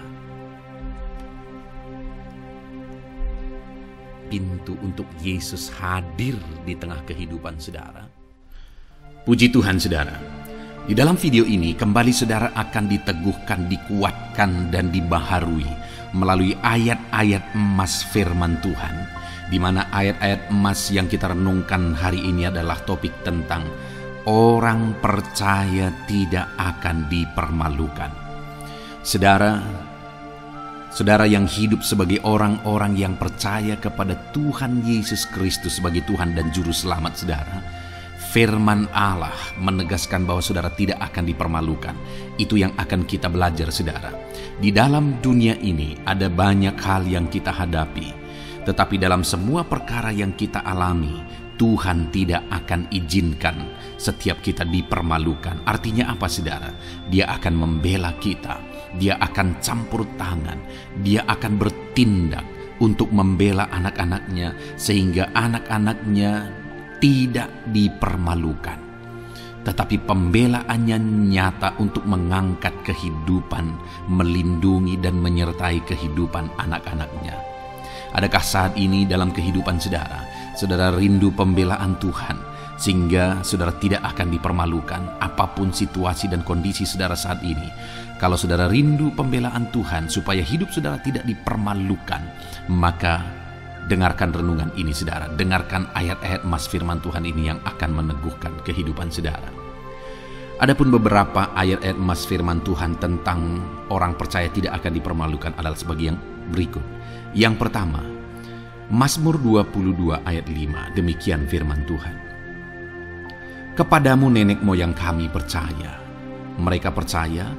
Pintu untuk Yesus hadir di tengah kehidupan saudara. Puji Tuhan saudara. Di dalam video ini kembali saudara akan diteguhkan, dikuatkan, dan dibaharui melalui ayat-ayat emas firman Tuhan, di mana ayat-ayat emas yang kita renungkan hari ini adalah topik tentang orang percaya tidak akan dipermalukan. Saudara yang hidup sebagai orang-orang yang percaya kepada Tuhan Yesus Kristus sebagai Tuhan dan Juru Selamat saudara, firman Allah menegaskan bahwa saudara tidak akan dipermalukan. Itu yang akan kita belajar saudara. Di dalam dunia ini ada banyak hal yang kita hadapi, tetapi dalam semua perkara yang kita alami, Tuhan tidak akan izinkan setiap kita dipermalukan. Artinya apa saudara? Dia akan membela kita. Dia akan campur tangan. Dia akan bertindak untuk membela anak-anaknya, sehingga anak-anaknya tidak dipermalukan. Tetapi pembelaannya nyata untuk mengangkat kehidupan, melindungi dan menyertai kehidupan anak-anaknya. Adakah saat ini dalam kehidupan saudara, saudara rindu pembelaan Tuhan, sehingga saudara tidak akan dipermalukan apapun situasi dan kondisi saudara saat ini? Kalau saudara rindu pembelaan Tuhan supaya hidup saudara tidak dipermalukan, maka dengarkan renungan ini saudara. Dengarkan ayat-ayat emas firman Tuhan ini yang akan meneguhkan kehidupan saudara. Adapun beberapa ayat-ayat emas firman Tuhan tentang orang percaya tidak akan dipermalukan adalah sebagai yang berikut. Yang pertama, Mazmur 22 ayat 5, demikian firman Tuhan. Kepadamu nenek moyang kami percaya, mereka percaya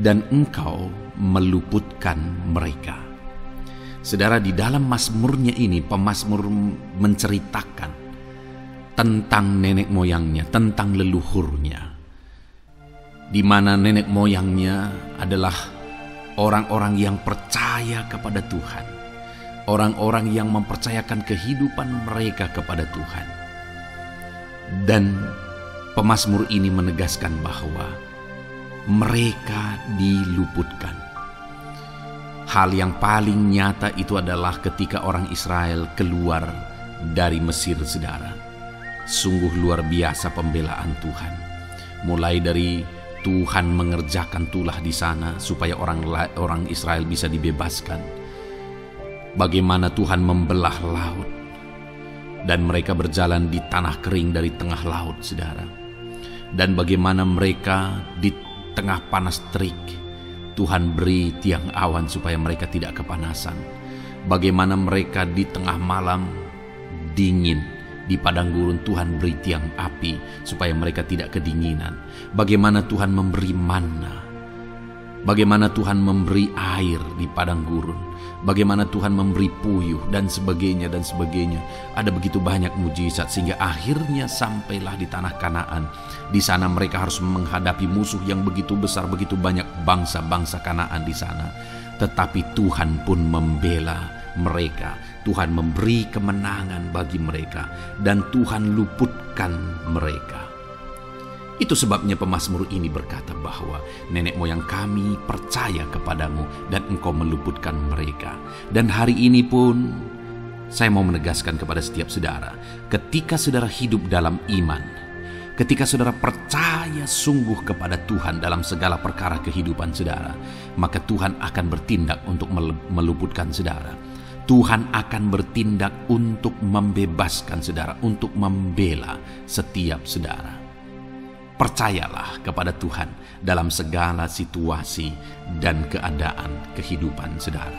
dan Engkau meluputkan mereka. Saudara, di dalam mazmurnya ini pemazmur menceritakan tentang nenek moyangnya, tentang leluhurnya, di mana nenek moyangnya adalah orang-orang yang percaya kepada Tuhan, orang-orang yang mempercayakan kehidupan mereka kepada Tuhan. Dan pemazmur ini menegaskan bahwa mereka diluputkan. Hal yang paling nyata itu adalah ketika orang Israel keluar dari Mesir, saudara. Sungguh luar biasa pembelaan Tuhan. Mulai dari Tuhan mengerjakan tulah di sana supaya orang Israel bisa dibebaskan. Bagaimana Tuhan membelah laut dan mereka berjalan di tanah kering dari tengah laut, saudara. Dan bagaimana mereka di tengah panas terik, Tuhan beri tiang awan supaya mereka tidak kepanasan. Bagaimana mereka di tengah malam dingin Di padang gurun Tuhan beri tiang api supaya mereka tidak kedinginan. Bagaimana Tuhan memberi manna. Bagaimana Tuhan memberi air di padang gurun. Bagaimana Tuhan memberi puyuh dan sebagainya dan sebagainya. Ada begitu banyak mujizat sehingga akhirnya sampailah di tanah Kanaan. Di sana mereka harus menghadapi musuh yang begitu besar, begitu banyak bangsa-bangsa Kanaan di sana. Tetapi Tuhan pun membela mereka. Tuhan memberi kemenangan bagi mereka dan Tuhan luputkan mereka. Itu sebabnya pemazmur ini berkata bahwa nenek moyang kami percaya kepadamu dan engkau meluputkan mereka. Dan hari ini pun saya mau menegaskan kepada setiap saudara, ketika saudara hidup dalam iman, ketika saudara percaya sungguh kepada Tuhan dalam segala perkara kehidupan saudara, maka Tuhan akan bertindak untuk meluputkan saudara. Tuhan akan bertindak untuk membebaskan saudara, untuk membela setiap saudara. Percayalah kepada Tuhan dalam segala situasi dan keadaan kehidupan saudara.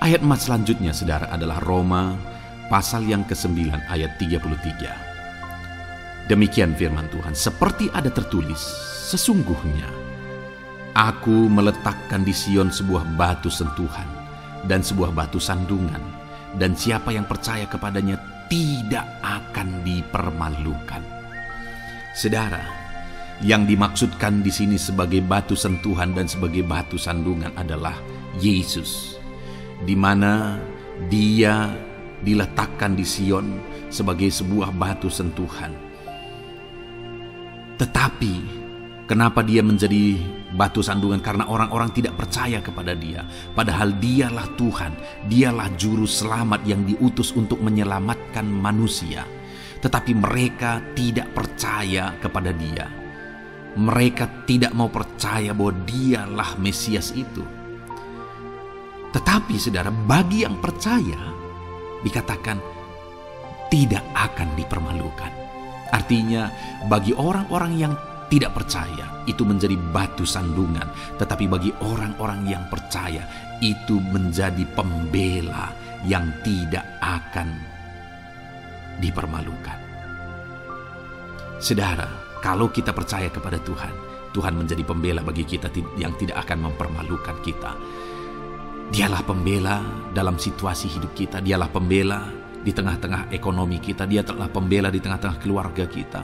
Ayat emas selanjutnya saudara adalah Roma pasal yang ke-9 ayat 33. Demikian firman Tuhan, seperti ada tertulis, sesungguhnya aku meletakkan di Sion sebuah batu sentuhan dan sebuah batu sandungan, dan siapa yang percaya kepadanya tidak akan dipermalukan. Saudara, yang dimaksudkan di sini sebagai batu sentuhan dan sebagai batu sandungan adalah Yesus, di mana Dia diletakkan di Sion sebagai sebuah batu sentuhan. Tetapi kenapa Dia menjadi batu sandungan? Karena orang-orang tidak percaya kepada Dia. Padahal Dialah Tuhan, Dialah juru selamat yang diutus untuk menyelamatkan manusia. Tetapi mereka tidak percaya kepada Dia. Mereka tidak mau percaya bahwa Dialah Mesias itu. Tetapi saudara, bagi yang percaya dikatakan tidak akan dipermalukan. Artinya bagi orang-orang yang tidak percaya itu menjadi batu sandungan, tetapi bagi orang-orang yang percaya itu menjadi pembela yang tidak akan dipermalukan. Saudara, kalau kita percaya kepada Tuhan, Tuhan menjadi pembela bagi kita yang tidak akan mempermalukan kita. Dialah pembela dalam situasi hidup kita, Dialah pembela di tengah-tengah ekonomi kita, Dialah pembela di tengah-tengah keluarga kita,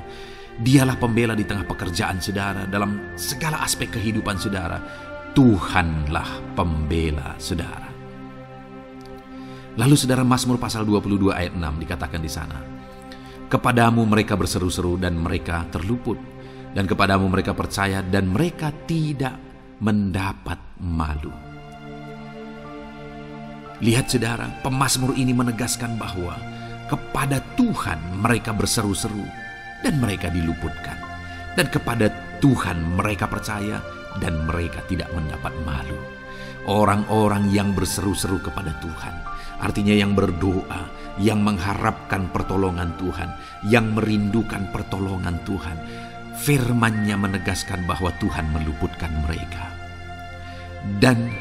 Dialah pembela di tengah pekerjaan saudara, dalam segala aspek kehidupan saudara. Tuhanlah pembela saudara. Lalu saudara, Mazmur pasal 22 ayat 6 dikatakan di sana, kepadamu mereka berseru-seru dan mereka terluput, dan kepadamu mereka percaya dan mereka tidak mendapat malu. Lihat saudara, pemazmur ini menegaskan bahwa kepada Tuhan mereka berseru-seru dan mereka diluputkan. Dan kepada Tuhan mereka percaya dan mereka tidak mendapat malu. Orang-orang yang berseru-seru kepada Tuhan, artinya yang berdoa, yang mengharapkan pertolongan Tuhan, yang merindukan pertolongan Tuhan, firman-Nya menegaskan bahwa Tuhan meluputkan mereka. Dan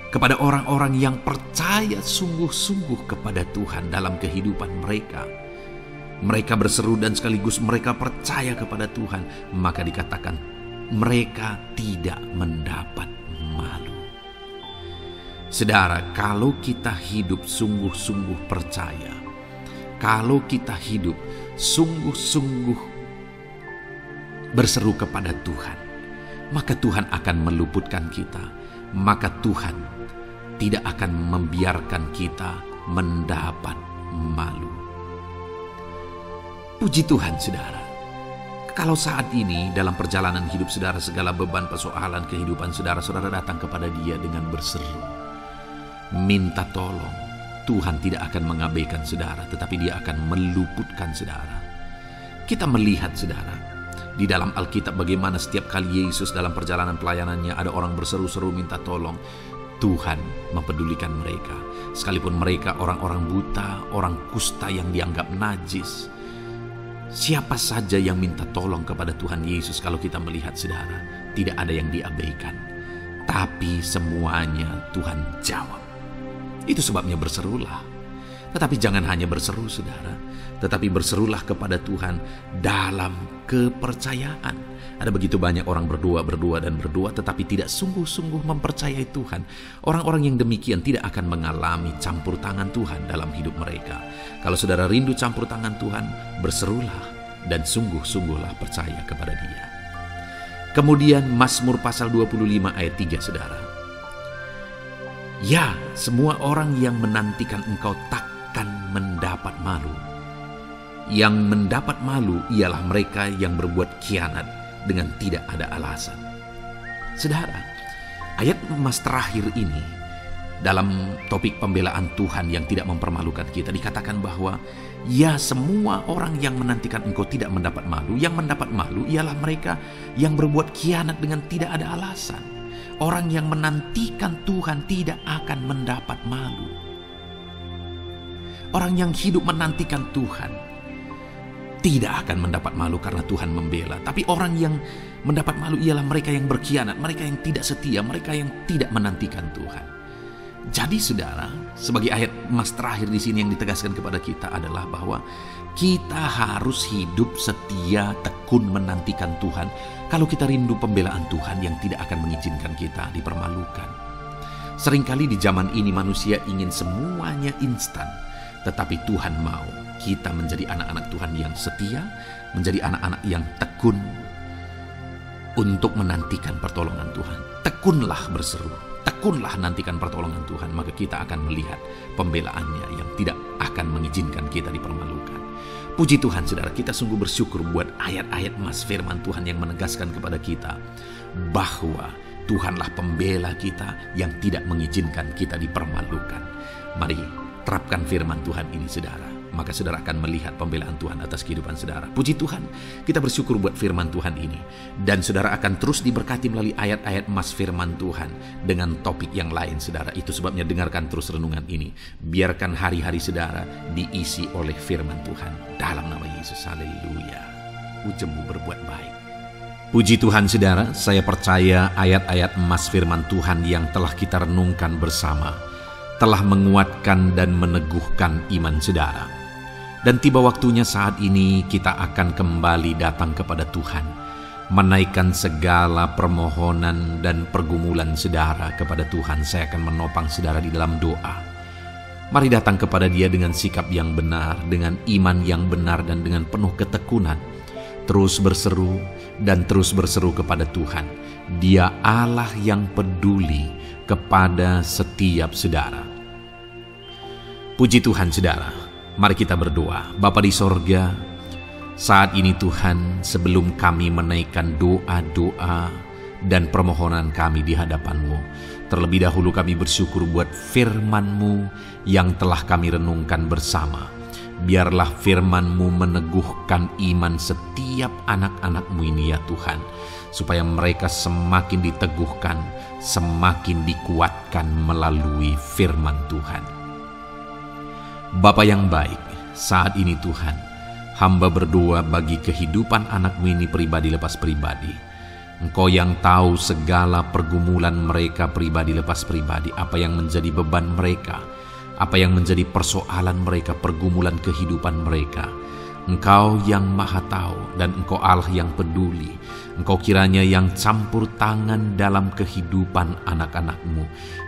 kepada orang-orang yang percaya sungguh-sungguh kepada Tuhan dalam kehidupan mereka, mereka berseru dan sekaligus mereka percaya kepada Tuhan, maka dikatakan mereka tidak mendapat malu. Saudara, kalau kita hidup sungguh-sungguh percaya, kalau kita hidup sungguh-sungguh berseru kepada Tuhan, maka Tuhan akan meluputkan kita, maka Tuhan tidak akan membiarkan kita mendapat malu. Puji Tuhan saudara, kalau saat ini dalam perjalanan hidup saudara, segala beban persoalan kehidupan saudara, saudara datang kepada Dia dengan berseru, minta tolong, Tuhan tidak akan mengabaikan saudara, tetapi Dia akan meluputkan saudara. Kita melihat saudara, di dalam Alkitab bagaimana setiap kali Yesus dalam perjalanan pelayanannya ada orang berseru-seru minta tolong, Tuhan mempedulikan mereka. Sekalipun mereka orang-orang buta, orang kusta yang dianggap najis, siapa saja yang minta tolong kepada Tuhan Yesus, kalau kita melihat saudara, tidak ada yang diabaikan, tapi semuanya Tuhan jawab. Itu sebabnya berserulah. Tetapi jangan hanya berseru, saudara, tetapi berserulah kepada Tuhan dalam kepercayaan. Ada begitu banyak orang berdoa, tetapi tidak sungguh-sungguh mempercayai Tuhan. Orang-orang yang demikian tidak akan mengalami campur tangan Tuhan dalam hidup mereka. Kalau saudara rindu campur tangan Tuhan, berserulah dan sungguh-sungguhlah percaya kepada Dia. Kemudian Mazmur pasal 25 ayat 3, saudara. Ya, semua orang yang menantikan Engkau takkan mendapat malu. Yang mendapat malu ialah mereka yang berbuat khianat dengan tidak ada alasan. Saudara, ayat emas terakhir ini dalam topik pembelaan Tuhan yang tidak mempermalukan kita, dikatakan bahwa ya, semua orang yang menantikan Engkau tidak mendapat malu. Yang mendapat malu ialah mereka yang berbuat khianat dengan tidak ada alasan. Orang yang menantikan Tuhan tidak akan mendapat malu. Orang yang hidup menantikan Tuhan tidak akan mendapat malu karena Tuhan membela. Tapi orang yang mendapat malu ialah mereka yang berkhianat, mereka yang tidak setia, mereka yang tidak menantikan Tuhan. Jadi saudara, sebagai ayat emas terakhir di sini yang ditegaskan kepada kita adalah bahwa kita harus hidup setia, tekun menantikan Tuhan. Kalau kita rindu pembelaan Tuhan yang tidak akan mengizinkan kita dipermalukan. Seringkali di zaman ini manusia ingin semuanya instan, tetapi Tuhan mau kita menjadi anak-anak Tuhan yang setia, menjadi anak-anak yang tekun untuk menantikan pertolongan Tuhan. Tekunlah berseru, tekunlah nantikan pertolongan Tuhan, maka kita akan melihat pembelaannya yang tidak akan mengizinkan kita dipermalukan. Puji Tuhan, saudara, kita sungguh bersyukur buat ayat-ayat emas firman Tuhan yang menegaskan kepada kita bahwa Tuhanlah pembela kita yang tidak mengizinkan kita dipermalukan. Mari terapkan firman Tuhan ini, saudara. Maka saudara akan melihat pembelaan Tuhan atas kehidupan saudara. Puji Tuhan, kita bersyukur buat firman Tuhan ini. Dan saudara akan terus diberkati melalui ayat-ayat emas firman Tuhan dengan topik yang lain, saudara. Itu sebabnya dengarkan terus renungan ini. Biarkan hari-hari saudara diisi oleh firman Tuhan. Dalam nama Yesus, haleluya. Ujungmu berbuat baik. Puji Tuhan, saudara, saya percaya ayat-ayat emas firman Tuhan yang telah kita renungkan bersama telah menguatkan dan meneguhkan iman saudara. Dan tiba waktunya saat ini kita akan kembali datang kepada Tuhan, menaikkan segala permohonan dan pergumulan saudara kepada Tuhan. Saya akan menopang saudara di dalam doa. Mari datang kepada Dia dengan sikap yang benar, dengan iman yang benar, dan dengan penuh ketekunan. Terus berseru dan terus berseru kepada Tuhan. Dia Allah yang peduli kepada setiap saudara. Puji Tuhan, saudara. Mari kita berdoa. Bapa di sorga, saat ini Tuhan, sebelum kami menaikkan doa-doa dan permohonan kami di hadapan-Mu, terlebih dahulu kami bersyukur buat firman-Mu yang telah kami renungkan bersama. Biarlah firman-Mu meneguhkan iman setiap anak-anak-Mu ini ya Tuhan, supaya mereka semakin diteguhkan, semakin dikuatkan melalui firman Tuhan. Bapa yang baik, saat ini Tuhan, hamba berdoa bagi kehidupan anak-Mu ini pribadi lepas pribadi. Engkau yang tahu segala pergumulan mereka pribadi lepas pribadi, apa yang menjadi beban mereka, apa yang menjadi persoalan mereka, pergumulan kehidupan mereka. Engkau yang maha tahu dan Engkau Allah yang peduli. Engkau kiranya yang campur tangan dalam kehidupan anak-anak-Mu.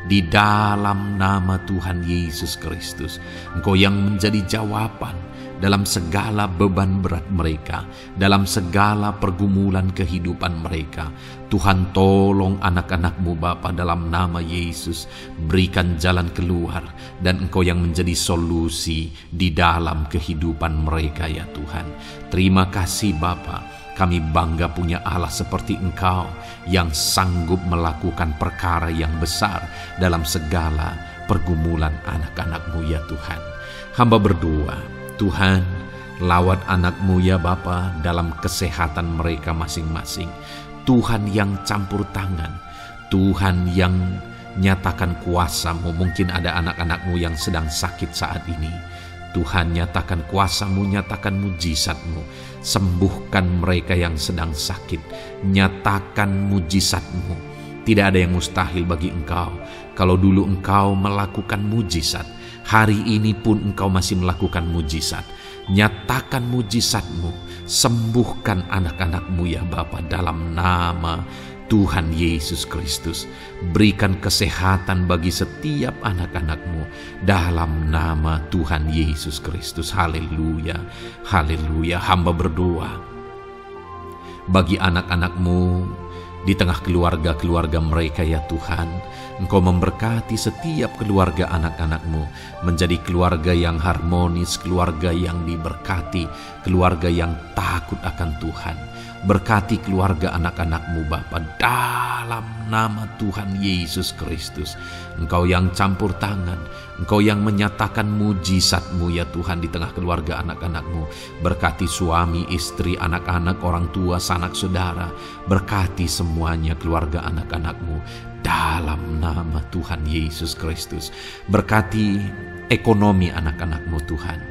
Di dalam nama Tuhan Yesus Kristus, Engkau yang menjadi jawaban dalam segala beban berat mereka, dalam segala pergumulan kehidupan mereka. Tuhan, tolong anak-anak-Mu Bapa, dalam nama Yesus. Berikan jalan keluar, dan Engkau yang menjadi solusi di dalam kehidupan mereka ya Tuhan. Terima kasih Bapa. Kami bangga punya Allah seperti Engkau yang sanggup melakukan perkara yang besar dalam segala pergumulan anak-anak-Mu ya Tuhan. Hamba berdoa, Tuhan, lawat anak-Mu ya Bapa dalam kesehatan mereka masing-masing. Tuhan yang campur tangan, Tuhan yang nyatakan kuasa-Mu. Mungkin ada anak-anak-Mu yang sedang sakit saat ini. Tuhan, nyatakan kuasa-Mu, nyatakan mujizat-Mu. Sembuhkan mereka yang sedang sakit. Nyatakan mujizat-Mu Tidak ada yang mustahil bagi Engkau. Kalau dulu Engkau melakukan mujizat, hari ini pun Engkau masih melakukan mujizat. Nyatakan mujizat-Mu, sembuhkan anak-anak-Mu ya Bapa, dalam nama Tuhan Yesus Kristus. Berikan kesehatan bagi setiap anak-anak-Mu dalam nama Tuhan Yesus Kristus. Haleluya, haleluya. Hamba berdoa bagi anak-anak-Mu di tengah keluarga-keluarga mereka ya Tuhan. Engkau memberkati setiap keluarga anak-anak-Mu menjadi keluarga yang harmonis, keluarga yang diberkati, keluarga yang takut akan Tuhan. Berkati keluarga anak-anak-Mu Bapa, dalam nama Tuhan Yesus Kristus. Engkau yang campur tangan, Engkau yang menyatakan mujizat-Mu ya Tuhan di tengah keluarga anak-anak-Mu. Berkati suami, istri, anak-anak, orang tua, sanak saudara. Berkati semuanya keluarga anak-anak-Mu dalam nama Tuhan Yesus Kristus. Berkati ekonomi anak-anak-Mu Tuhan.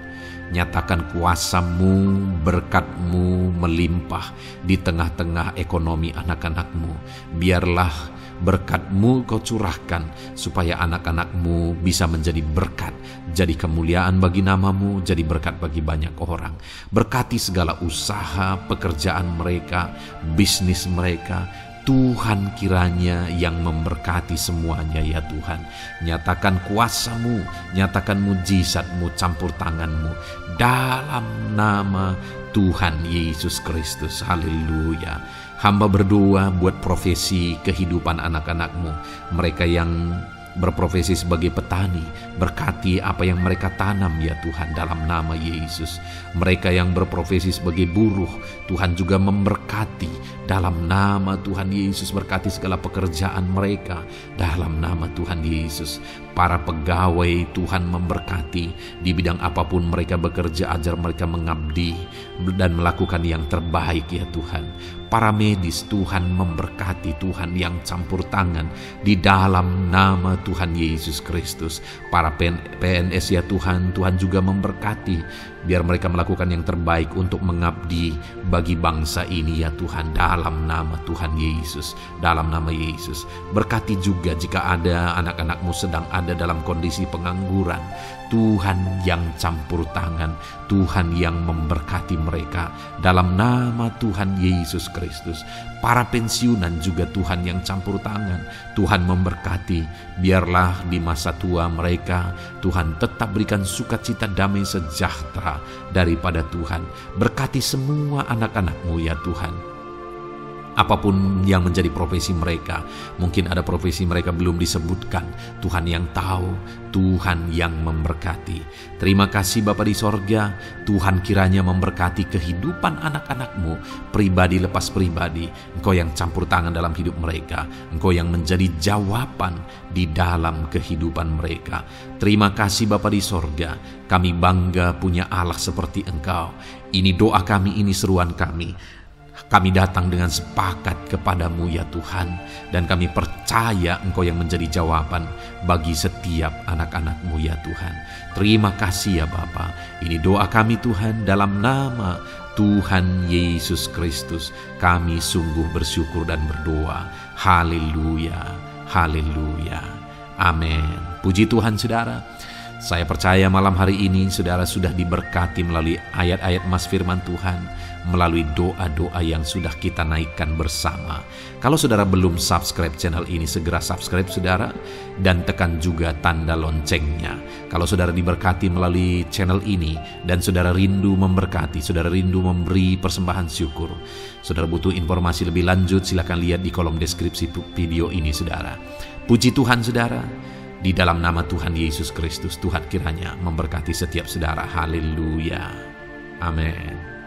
Nyatakan kuasa-Mu, berkat-Mu melimpah di tengah-tengah ekonomi anak-anak-Mu. Biarlah berkat-Mu Kau curahkan supaya anak-anak-Mu bisa menjadi berkat, jadi kemuliaan bagi nama-Mu, jadi berkat bagi banyak orang. Berkati segala usaha, pekerjaan mereka, bisnis mereka. Tuhan kiranya yang memberkati semuanya ya Tuhan. Nyatakan kuasa-Mu, nyatakan mujizat-Mu, campur tangan-Mu dalam nama Tuhan Yesus Kristus. Haleluya. Hamba berdoa buat profesi kehidupan anak-anak-Mu, mereka yang berprofesi sebagai petani. Berkati apa yang mereka tanam ya Tuhan dalam nama Yesus. Mereka yang berprofesi sebagai buruh, Tuhan juga memberkati dalam nama Tuhan Yesus. Berkati segala pekerjaan mereka dalam nama Tuhan Yesus. Para pegawai Tuhan memberkati di bidang apapun mereka bekerja, ajar mereka mengabdi dan melakukan yang terbaik ya Tuhan. Para medis Tuhan memberkati, Tuhan yang campur tangan di dalam nama Tuhan Yesus Kristus. Para PNS ya Tuhan, Tuhan juga memberkati biar mereka melakukan yang terbaik untuk mengabdi bagi bangsa ini ya Tuhan, dalam nama Tuhan Yesus, dalam nama Yesus. Berkati juga jika ada anak-anak-Mu sedang ada dalam kondisi pengangguran, Tuhan yang campur tangan, Tuhan yang memberkati mereka dalam nama Tuhan Yesus Kristus. Para pensiunan juga Tuhan yang campur tangan, Tuhan memberkati. Biarlah di masa tua mereka Tuhan tetap berikan sukacita, damai, sejahtera daripada Tuhan. Berkati semua anak-anak-Mu ya Tuhan. Apapun yang menjadi profesi mereka, mungkin ada profesi mereka belum disebutkan, Tuhan yang tahu, Tuhan yang memberkati. Terima kasih Bapa di sorga, Tuhan kiranya memberkati kehidupan anak-anak-Mu, pribadi lepas pribadi. Engkau yang campur tangan dalam hidup mereka, Engkau yang menjadi jawaban di dalam kehidupan mereka. Terima kasih Bapa di sorga, kami bangga punya Allah seperti Engkau. Ini doa kami, ini seruan kami. Kami datang dengan sepakat kepadamu ya Tuhan, dan kami percaya Engkau yang menjadi jawaban bagi setiap anak-anak-Mu ya Tuhan. Terima kasih ya Bapa. Ini doa kami Tuhan, dalam nama Tuhan Yesus Kristus. Kami sungguh bersyukur dan berdoa. Haleluya, haleluya, amin. Puji Tuhan saudara. Saya percaya malam hari ini saudara sudah diberkati melalui ayat-ayat Mas Firman Tuhan, melalui doa-doa yang sudah kita naikkan bersama. Kalau saudara belum subscribe channel ini, segera subscribe saudara, dan tekan juga tanda loncengnya. Kalau saudara diberkati melalui channel ini dan saudara rindu memberkati, saudara rindu memberi persembahan syukur, saudara butuh informasi lebih lanjut, silakan lihat di kolom deskripsi video ini saudara. Puji Tuhan saudara. Di dalam nama Tuhan Yesus Kristus, Tuhan kiranya memberkati setiap saudara. Haleluya. Amin.